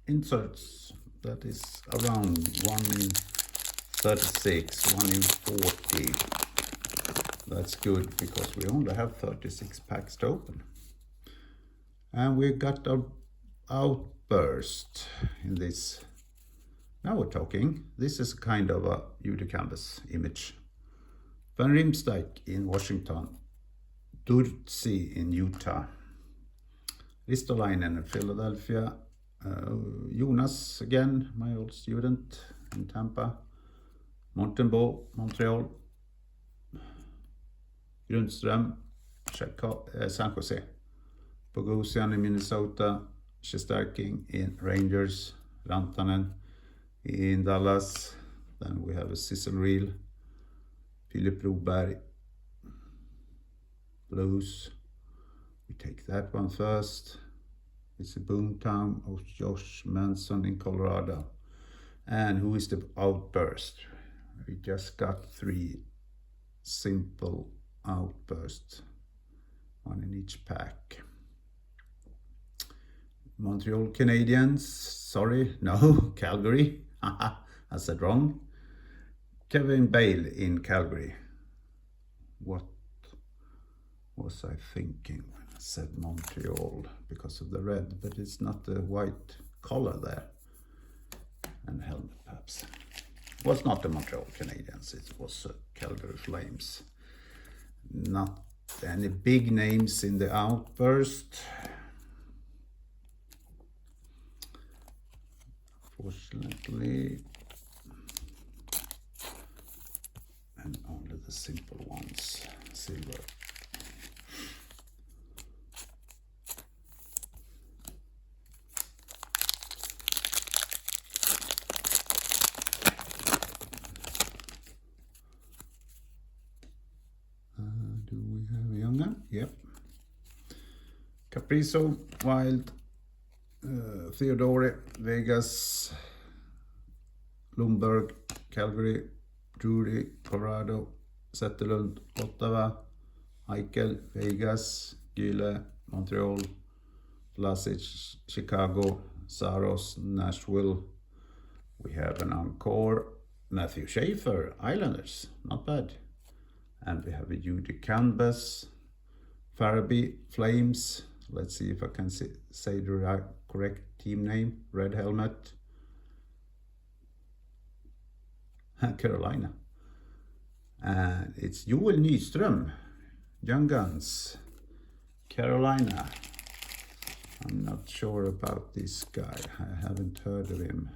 inserts, that is around 1 in 36, 1 in 40. That's good because we only have 36 packs to open. And we got our outburst in this. Now we're talking. This is kind of a UD Canvas image. Van Riemsdyk in Washington, Durzi in Utah, Ristolainen in Philadelphia, Jonas again, my old student in Tampa, Montembeault, Montreal, Grundström, San Jose, Bogosian in Minnesota, Shesterking in Rangers, Rantanen in Dallas. Then we have a Cecil Reel, Philip Broberg, Blues. We take that one first. It's a Boomtown of Josh Manson in Colorado. And who is the outburst? We just got 3 simple outbursts, 1 in each pack. Montreal Canadiens, sorry, no, Calgary. I said wrong. Kevin Bale in Calgary. What was I thinking when I said Montreal? Because of the red, but it's not the white collar there. And helmet perhaps. It was not the Montreal Canadiens, it was Calgary Flames. Not any big names in the outburst. Fortunately. And only the simple ones, silver. Do we have a young gun? Yep. Caprizo, Wild, Theodore, Vegas, Lundberg, Calgary, Drury, Colorado, Zetterlund, Ottawa, Eichel, Vegas, Gyle, Montreal, Vlasic, Chicago, Saros, Nashville. We have an encore, Matthew Schaefer, Islanders, not bad. And we have a Judy Canvas, Farabee, Flames. Let's see if I can say the correct team name. Red helmet. Carolina. And it's Joel Nyström, Young Guns, Carolina. I'm not sure about this guy. I haven't heard of him.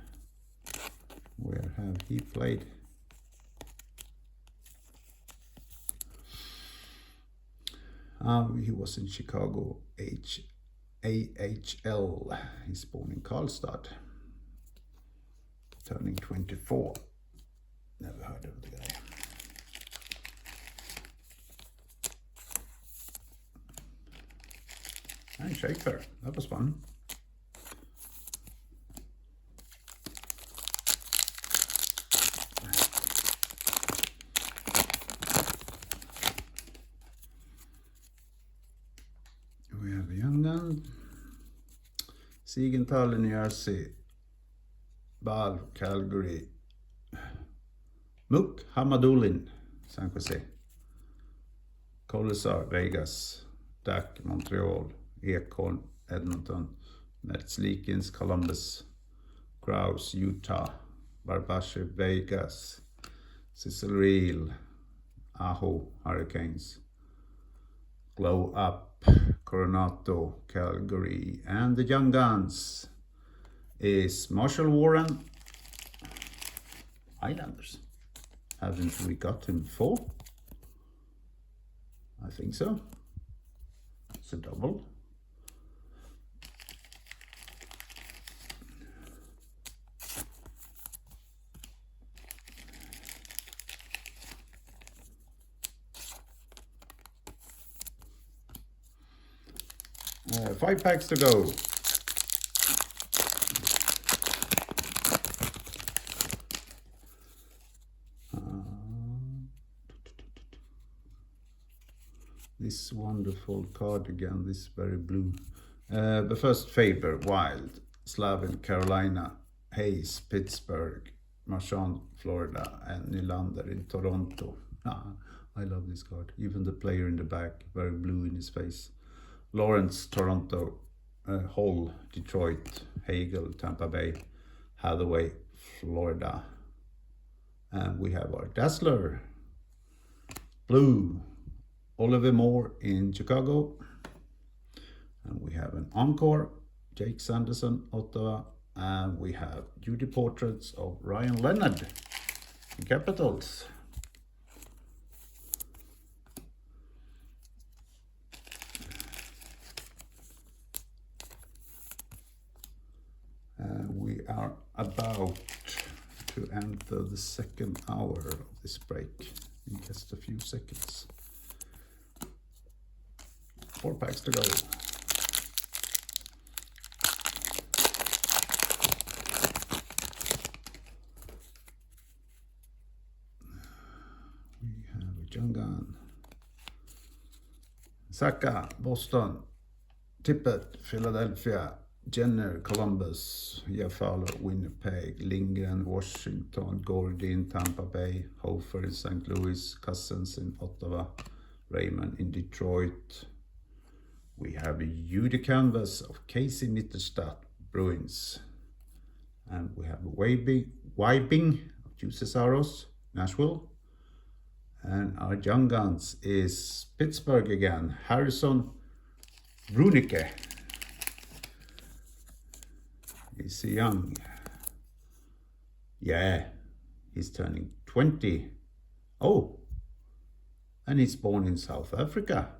Where have he played? He was in Chicago AHL. He's born in Karlstad. Turning 24. Never heard of the guy. And Schaefer. That was fun. We have a young gun. Siegenthaler, New Jersey. Bal, Calgary. Mook, Hamadulin, San Jose. Colasar, Vegas. Dak, Montreal. Ekholm, Edmonton. Merzlikins, Columbus. Kraus, Utah. Barbashev, Vegas. Cecil Reel, Aho, Hurricanes. Glow Up, Coronato, Calgary. And the Young Guns is Marshall Warren, Islanders. Haven't we got him before? I think so. It's a double. Five packs to go. This wonderful cardigan, this very blue. The first Faber, Wild, Slavin, Carolina, Hayes, Pittsburgh, Marchand, Florida, and Nylander in Toronto. I love this card. Even the player in the back, very blue in his face. Lawrence, Toronto, Hall, Detroit, Hagel, Tampa Bay, Hathaway, Florida. And we have our Dazzler, blue, Oliver Moore in Chicago. And we have an encore, Jake Sanderson, Ottawa. And we have Judy portraits of Ryan Leonard in Capitals. We are about to enter the second hour of this break in just a few seconds. 4 packs to go. We have a Young Gun. Saka, Boston. Tippett, Philadelphia. Jenner, Columbus, Jafalo, Winnipeg, Lindgren, Washington, Gordy in Tampa Bay, Hofer in St. Louis, Cousins in Ottawa, Raymond in Detroit. We have a Judy canvas of Casey Mittelstadt, Bruins. And we have Wybing of Juices Aros, Nashville. And our young guns is Pittsburgh again, Harrison Runicke. Is he young? Yeah, he's turning 20. Oh, and he's born in South Africa.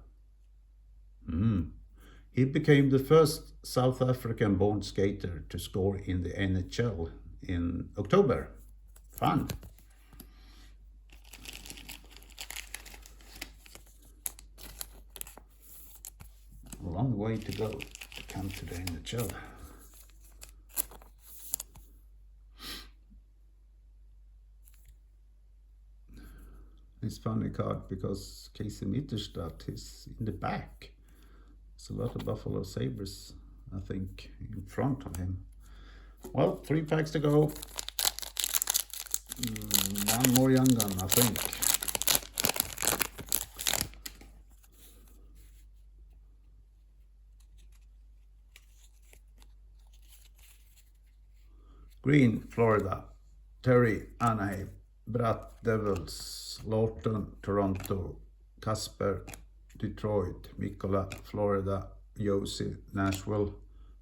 He became the first South African born skater to score in the NHL in October. Fun. A long way to go to come to the NHL. It's funny card because Casey Mittelstadt is in the back. There's a lot of Buffalo Sabres, I think, in front of him. Well, 3 packs to go. One more young gun, I think. Green, Florida. Terry, Anaheim. Bratt, Devils. Lawton, Toronto. Kasper, Detroit. Mikola, Florida. Josie, Nashville.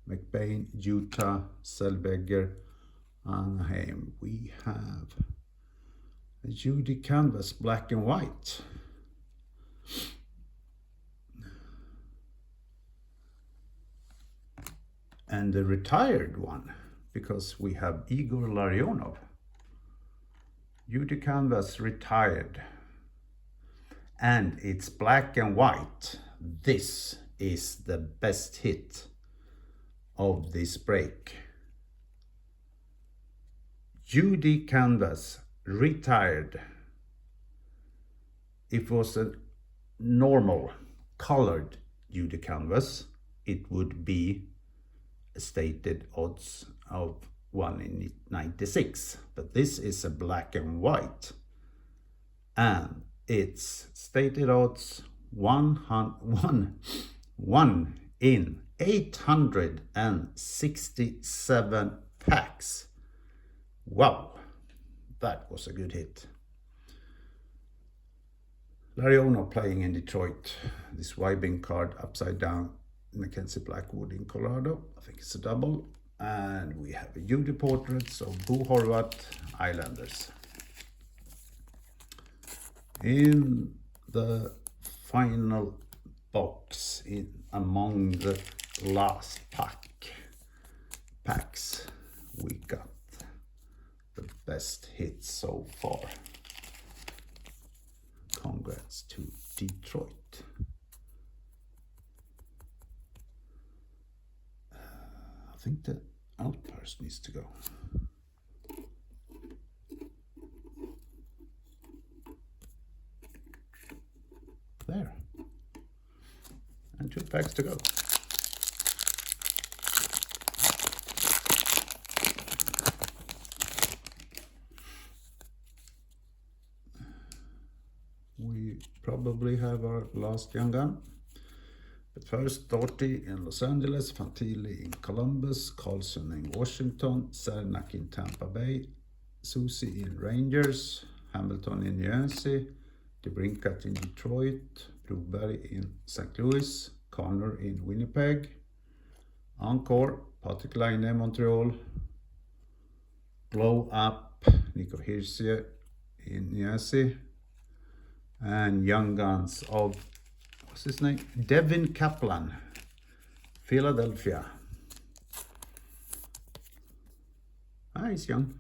McBain, Utah. Zellweger, Anaheim. We have a Judy canvas, black and white. And the retired one, because we have Igor Larionov. Judy canvas retired. And it's black and white. This is the best hit of this break. Judy canvas retired. If it was a normal colored Judy canvas, it would be a stated odds of 1 in 96, but this is a black and white, and it's stated odds 1 in 867 packs. Wow, that was a good hit. Larionov playing in Detroit. This Wybing card upside down. Mackenzie Blackwood in Colorado. I think it's a double. And we have a Judy portraits of Bo Horvat, Islanders. In the final box, among the last packs, we got the best hits so far. Congrats to Detroit. I think the outburst needs to go. There. And 2 packs to go. We probably have our last young gun. But first, Doughty in Los Angeles, Fantilli in Columbus, Carlson in Washington, Cernak in Tampa Bay, Susie in Rangers, Hamilton in New Jersey, DeBrincat in Detroit, Broberg in St. Louis, Connor in Winnipeg, Encore, Patrick Laine, Montreal, Blow Up, Nico Hischier in New Jersey, and Young Guns of, what's his name? Devin Kaplan, Philadelphia. He's young.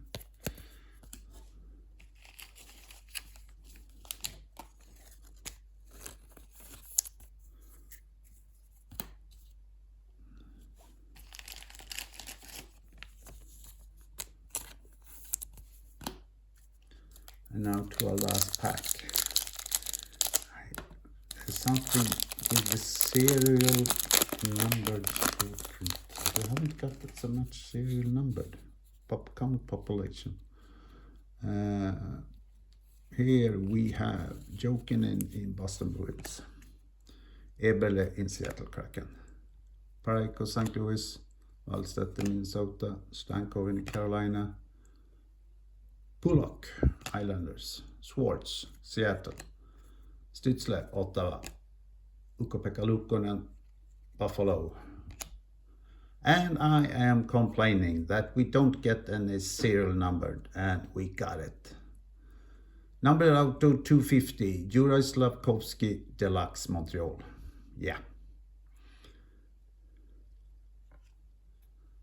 And now to our last pack. There's something with the serial numbered portrait. I haven't got so much serial numbered. Common population. Here we have Jokinen in Boston Bruins, Eberle in Seattle Kraken, Parayko St. Louis, Wallstedt in Minnesota, Stankov in Carolina, Pullock, Islanders, Swartz, Seattle, Stützle, Ottawa, Ukko-Pekka Luukkonen, Buffalo. And I am complaining that we don't get any serial numbered, and we got it. Number out to 250, Juraj Slafkovsky, Deluxe, Montreal. Yeah.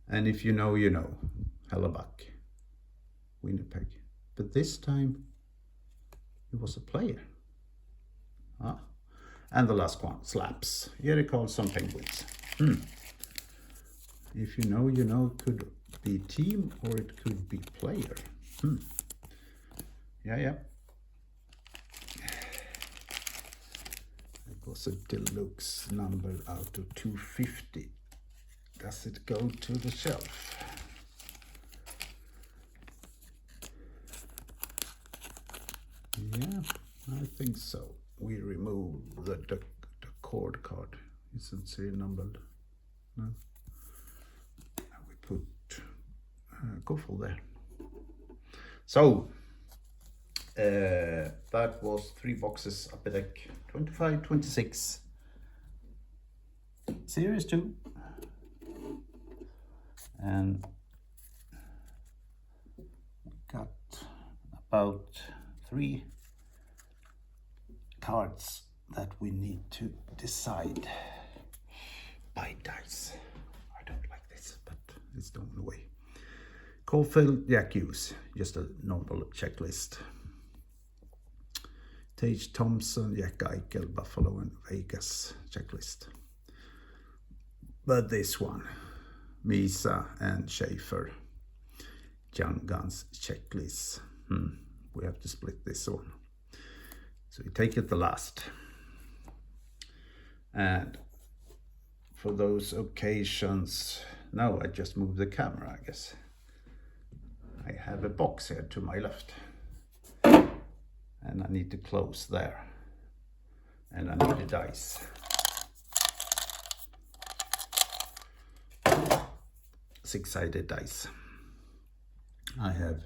And if you know, you know. Hellebuck, Winnipeg. But this time, it was a player. Ah. And the last one, Slaps. Erik Karlsson, Penguins. If you know, you know. It could be team or it could be player. Yeah. It was a deluxe number out of 250. Does it go to the shelf? Yeah, I think so. We remove the cord card. Isn't serial numbered? No. And we put Kofel there. So that was 3 boxes Upper Deck 25-26 Series 2. And got about 3 cards that we need to decide by dice. I don't like this, but it's the only way. Caulfield, Jack Hughes, just a normal checklist. Tage Thompson, Jack Eichel, Buffalo and Vegas checklist. But this one, Misa and Schaefer, Young Guns checklist. We have to split this one. So we take it the last. And for those occasions, no, I just moved the camera, I guess. I have a box here to my left. And I need to close there. And I need a dice. Six-sided dice. I have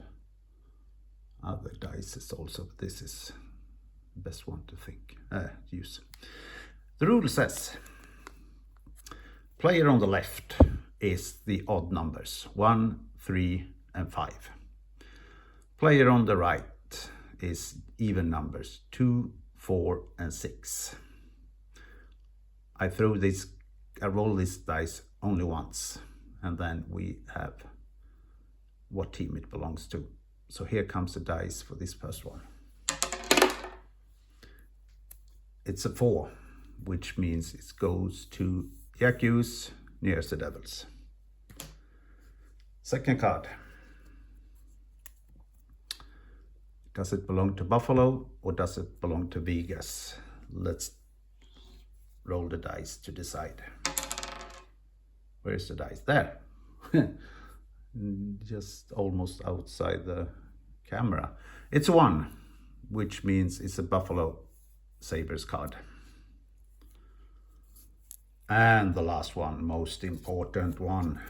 other dice also. This is the best one to use. The rule says player on the left is the odd numbers 1, 3 and 5. Player on the right is even numbers 2, 4 and 6. I roll this dice only once, and then we have what team it belongs to. So here comes the dice for this first one. It's a 4, which means it goes to Jack Hughes, New Jersey Devils. Second card. Does it belong to Buffalo or does it belong to Vegas? Let's roll the dice to decide. Where's the dice? There. Just almost outside the camera. It's a 1, which means it's a Buffalo Sabres card. And the last one, most important one.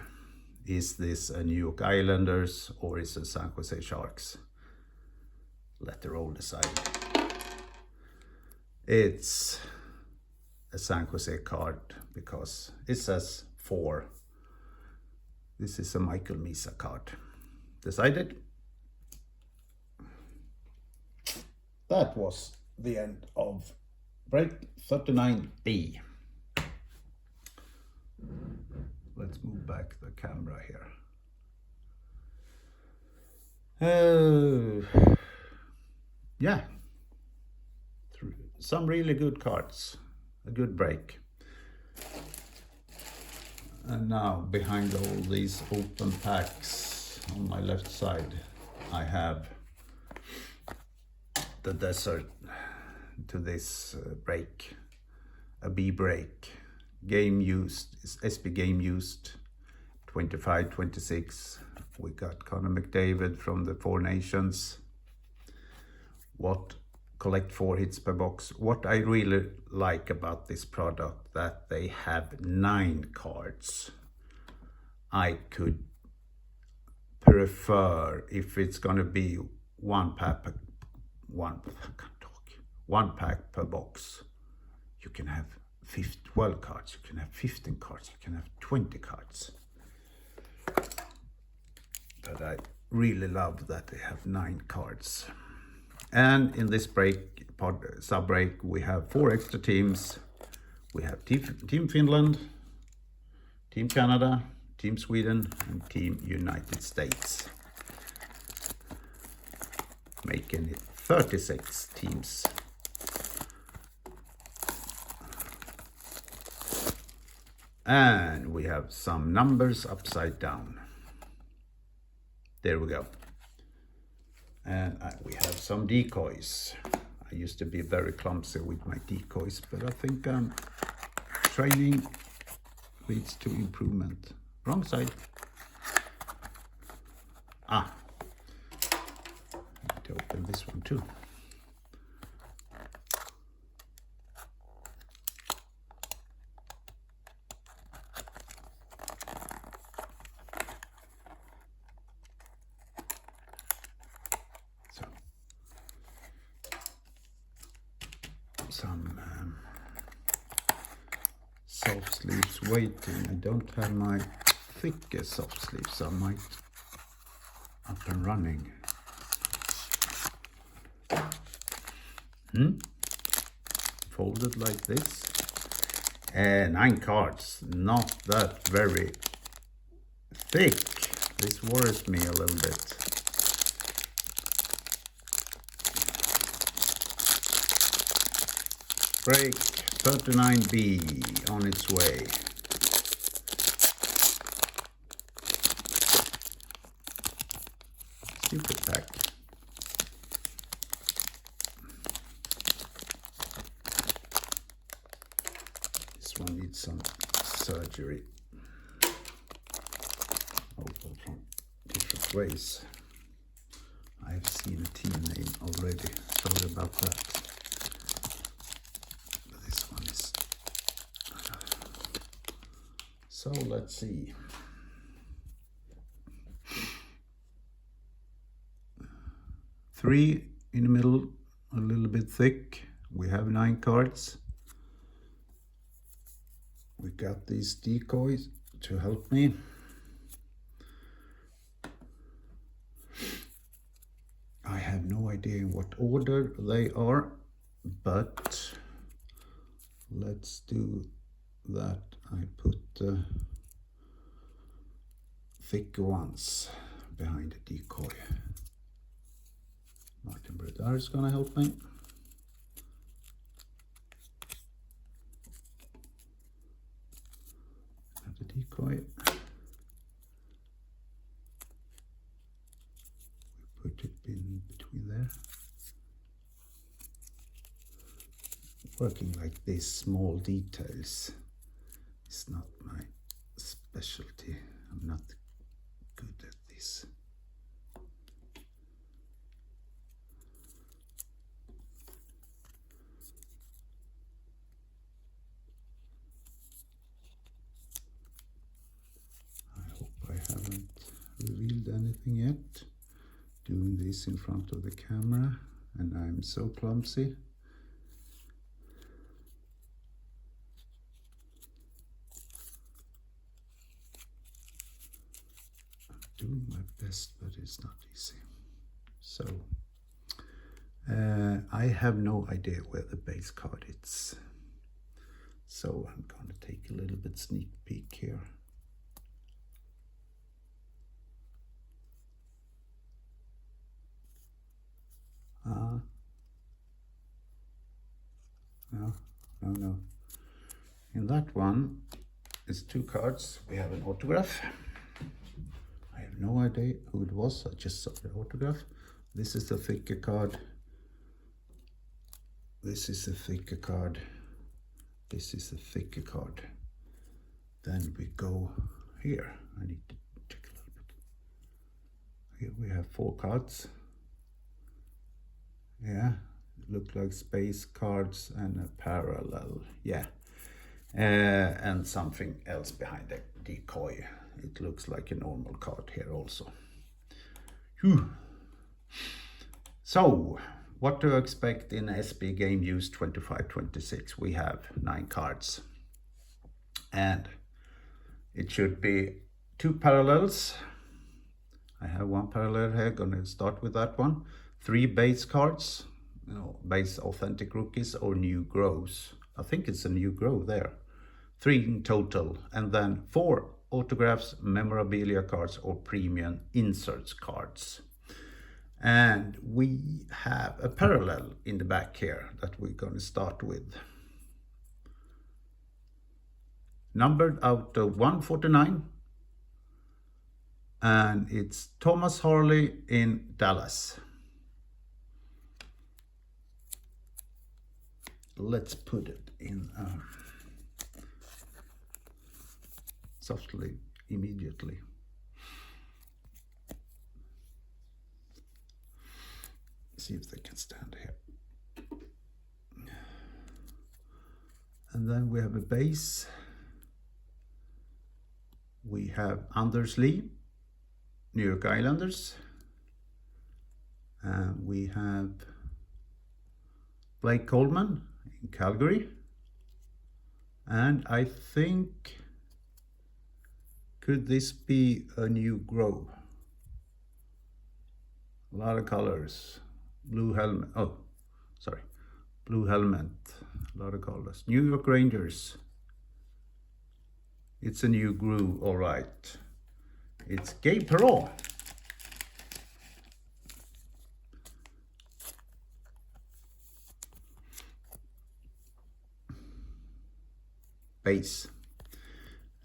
Is this a New York Islanders or is it San Jose Sharks? Let the roll decide. It's a San Jose card because it says 4. This is a Michael Misa card. Decided? That was the end of break 39B. Let's move back the camera here. Yeah, some really good cards, a good break. And now behind all these open packs on my left side, I have the desert to this break, a B break, game used, SB game used, 25, 26. We got Connor McDavid from the Four Nations. What collect 4 hits per box. What I really like about this product, that they have 9 cards. I could prefer if it's gonna be one pack per box. You can have 12 cards, you can have 15 cards, you can have 20 cards. But I really love that they have 9 cards. And in this sub break, we have 4 extra teams. We have Team Finland, Team Canada, Team Sweden, and Team United States, making it 36 teams. And we have some numbers upside down. There we go. And we have some decoys. I used to be very clumsy with my decoys, but I think training leads to improvement. Wrong side. I need to open this one too. Some soft sleeves waiting. I don't have my thickest soft sleeves, so I might up and running. Folded like this. 9 cards, not that very thick. This worries me a little bit. Break 39B on its way. Stupid pack. This one needs some surgery. Open from different ways. I've seen a team name already. Sorry about that. So let's see. 3 in the middle, a little bit thick. We have 9 cards. We got these decoys to help me. I have no idea in what order they are, but let's do that. I put the thicker ones behind the decoy. Martin Brodeur is gonna help me. Have the decoy. We put it in between there. Working like this, small details. It's not my specialty. I'm not good at this. I hope I haven't revealed anything yet. Doing this in front of the camera, and I'm so clumsy. Doing my best, but it's not easy. So I have no idea where the base card is. So I'm gonna take a little bit sneak peek here. No. In that one is 2 cards. We have an autograph. I have no idea who it was. I just saw the autograph. This is the thicker card. This is a thicker card. This is a thicker card. Then we go here. I need to check a little bit. Here we have 4 cards. Yeah, look like space cards and a parallel. Yeah, and something else behind the decoy. It looks like a normal card here also. Whew. So, what to expect in SB Game Use 25-26? We have 9 cards. And it should be 2 parallels. I have 1 parallel here, gonna start with that one. 3 base cards, base authentic rookies or new grows. I think it's a new grow there. 3 in total, and then 4 autographs, memorabilia cards or premium inserts cards. And we have a parallel in the back here that we're going to start with. Numbered out of 149. And it's Thomas Harley in Dallas. Let's put it in softly immediately. See if they can stand here. And then we have a base. We have Anders Lee, New York Islanders. And we have Blake Coleman in Calgary. And I think, could this be a new grow? A lot of colors. Blue helmet, blue helmet, a lot of colors. New York Rangers. It's a new groove, all right. It's Gabe Perreault. Base.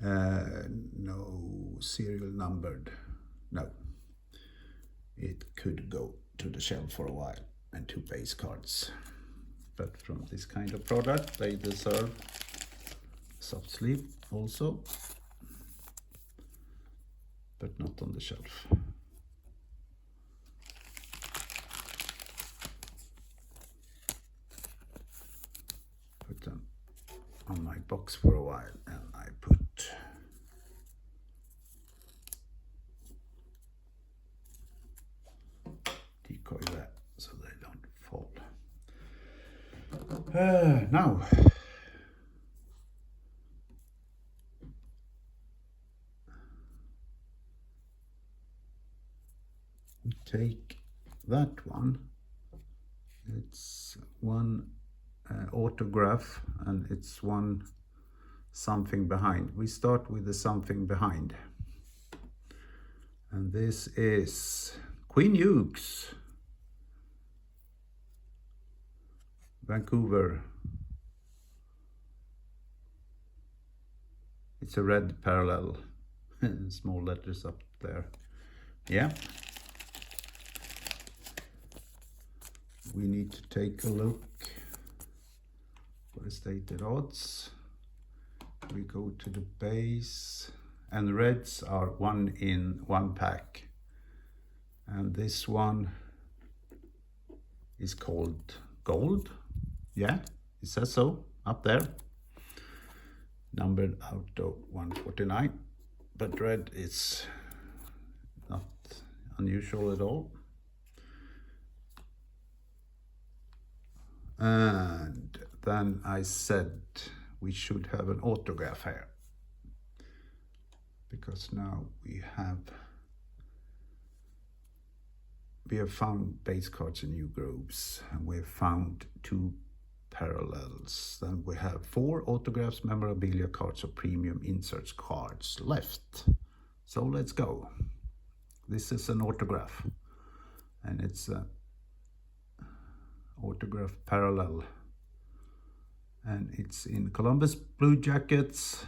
No serial numbered. No. It could go to the shelf for a while, and 2 base cards. But from this kind of product, they deserve soft sleeve also, but not on the shelf. Put them on my box for a while, and I put decoy there so they don't fall. Now we take that one. It's 1 autograph and it's 1 something behind. We start with the something behind. And this is Quinn Hughes, Vancouver. It's a red parallel, small letters up there. Yeah. We need to take a look for the stated odds. We go to the base, and reds are 1 in 1 pack. And this one is called gold. Yeah, it says so up there. Numbered out of 149. But red is not unusual at all. And then I said we should have an autograph here, because now we have found base cards in new grooves, and we've found 2 parallels. Then we have 4 autographs, memorabilia cards or premium inserts cards left. So let's go. This is an autograph, and it's a autograph parallel, and it's in Columbus Blue Jackets.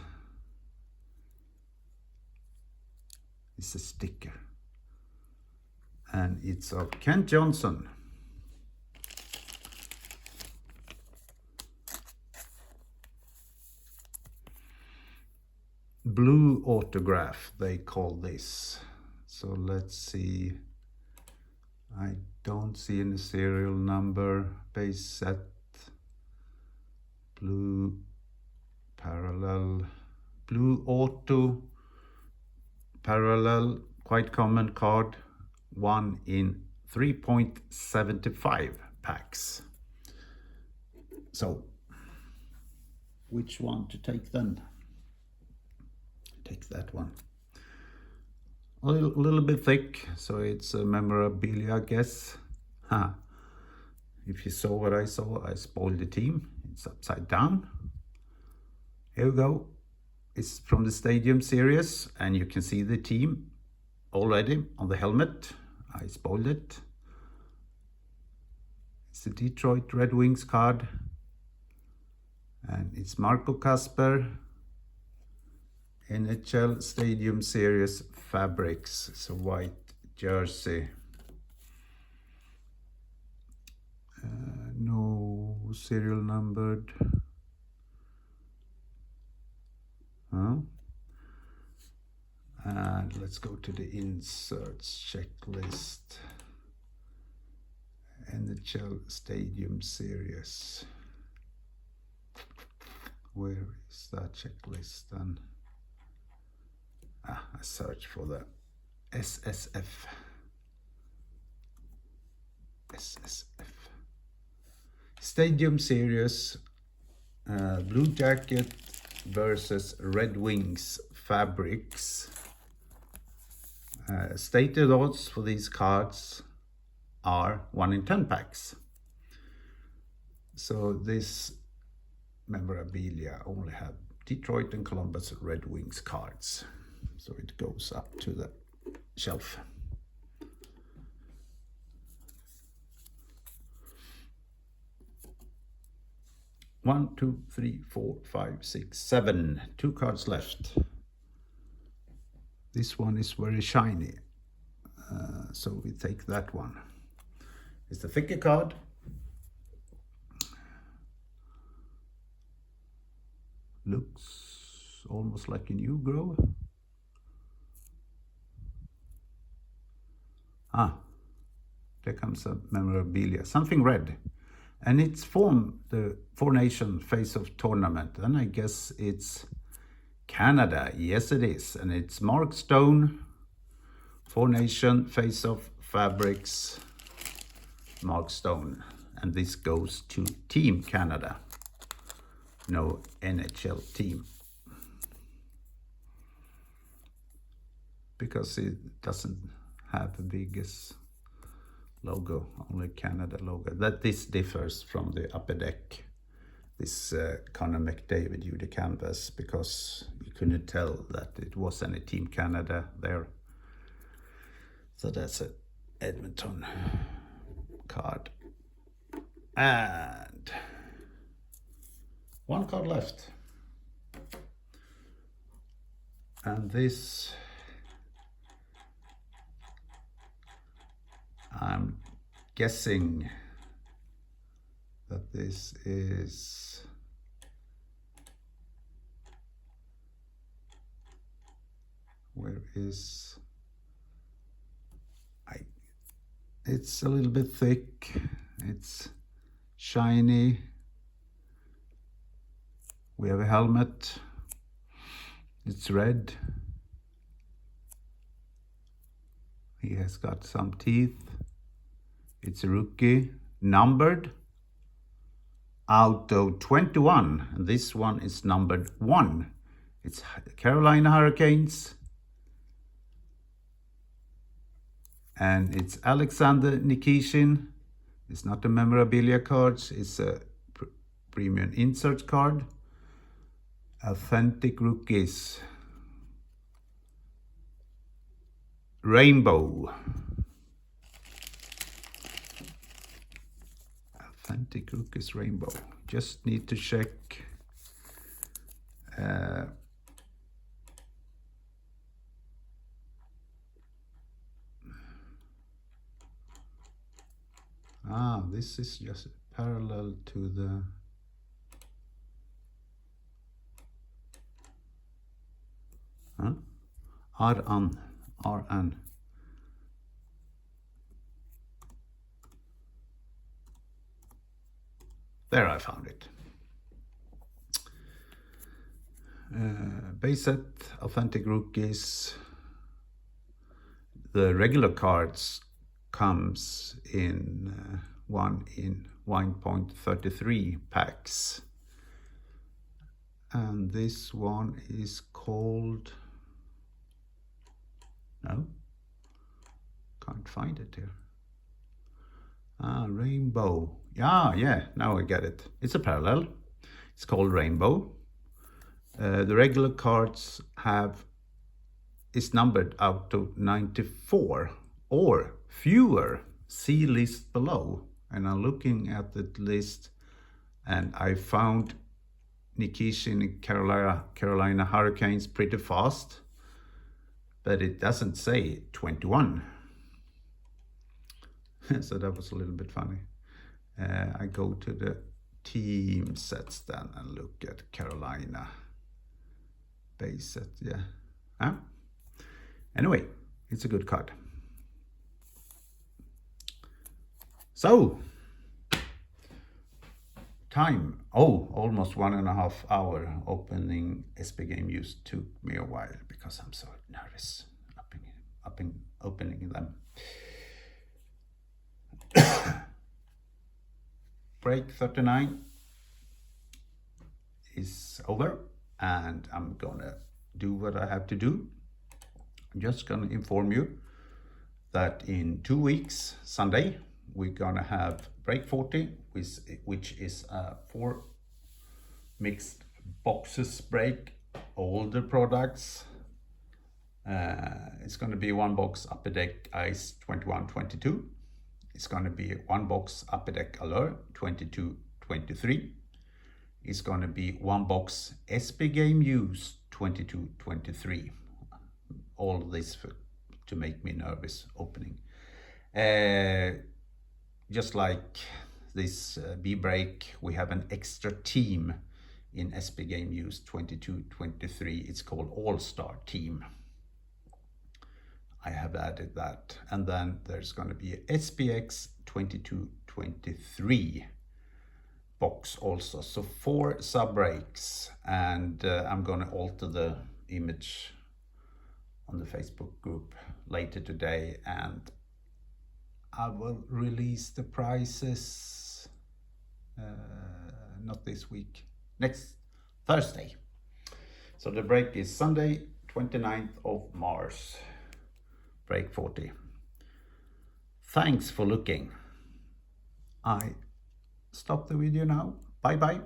It's a sticker, and it's of Kent Johnson. blue autograph, they call this. So let's see. I don't see any serial number. Base set, blue parallel, blue auto parallel, quite common card, 1 in 3.75 packs. So which one to take then? Take that one. A little bit thick, so it's a memorabilia, I guess. If you saw what I saw, I spoiled the team. It's upside down. Here we go. It's from the Stadium Series, and you can see the team already on the helmet. I spoiled it. It's the Detroit Red Wings card, and it's Marco Kasper, NHL Stadium Series fabrics. It's a white jersey. No serial numbered. And let's go to the inserts checklist. NHL Stadium Series. Where is that checklist then? I search for the SSF. Stadium Series, Blue Jacket versus Red Wings fabrics. Stated odds for these cards are 1 in 10 packs. So this memorabilia only have Detroit and Columbus Red Wings cards. So it goes up to the shelf. One, two, three, 4, 5, 6, 7. 2 cards left. This one is very shiny, so we take that one. It's the thicker card. Looks almost like a new grow. There comes a memorabilia, something red. And it's from the Four Nation Face-Off tournament. And I guess it's Canada. Yes, it is. And it's Mark Stone, Four Nation Face-Off fabrics, Mark Stone. And this goes to Team Canada. No NHL team. Because it doesn't have the biggest logo, only Canada logo. That this differs from the upper deck, this Connor McDavid Judy canvas, because you couldn't tell that it was any Team Canada there. So that's an Edmonton card. And 1 card left. And this, I'm guessing that this is it's a little bit thick, it's shiny. We have a helmet, it's red. He has got some teeth. It's a rookie, numbered out of 21. And this one is numbered 1. It's Carolina Hurricanes. And it's Alexander Nikishin. It's not a memorabilia card, it's a premium insert card. Authentic Rookies. Rainbow. Authentic Rookies Rainbow. Just need to check this is just parallel to the Huh? Aran. Aran. There, I found it. Base set, authentic rookies. The regular cards comes in 1.33 packs. And this one is called, no, can't find it here. Rainbow. Yeah, now I get it. It's a parallel. It's called Rainbow. The regular cards is numbered out to 94 or fewer. See list below. And I'm looking at the list, and I found Nikishi in Carolina Hurricanes pretty fast, but it doesn't say 21. So that was a little bit funny. I go to the team sets then and look at Carolina base set. Yeah. Huh? Anyway, it's a good card. So, time. Oh, almost 1.5 hour opening SB Game Use. Took me a while because I'm so nervous opening them. Break 39 is over, and I'm gonna do what I have to do. I'm just gonna inform you that in 2 weeks, Sunday, we're gonna have Break 40, which is a 4 mixed boxes break, older products. It's gonna be 1 box Upper Deck Ice 21-22. It's gonna be 1 box Upper Deck Allure 22-23. It's gonna be 1 box SB Game Use 22-23. All this to make me nervous opening. Just like this B-Break, we have an extra team in SB Game Use 22-23. It's called All-Star Team. I have added that. And then there's going to be a SPX 22-23 box also. So 4 sub-breaks, and I'm going to alter the image on the Facebook group later today, and I will release the prices not this week, next Thursday. So the break is Sunday 29th of March, break 40. Thanks for looking. I stop the video now. Bye bye.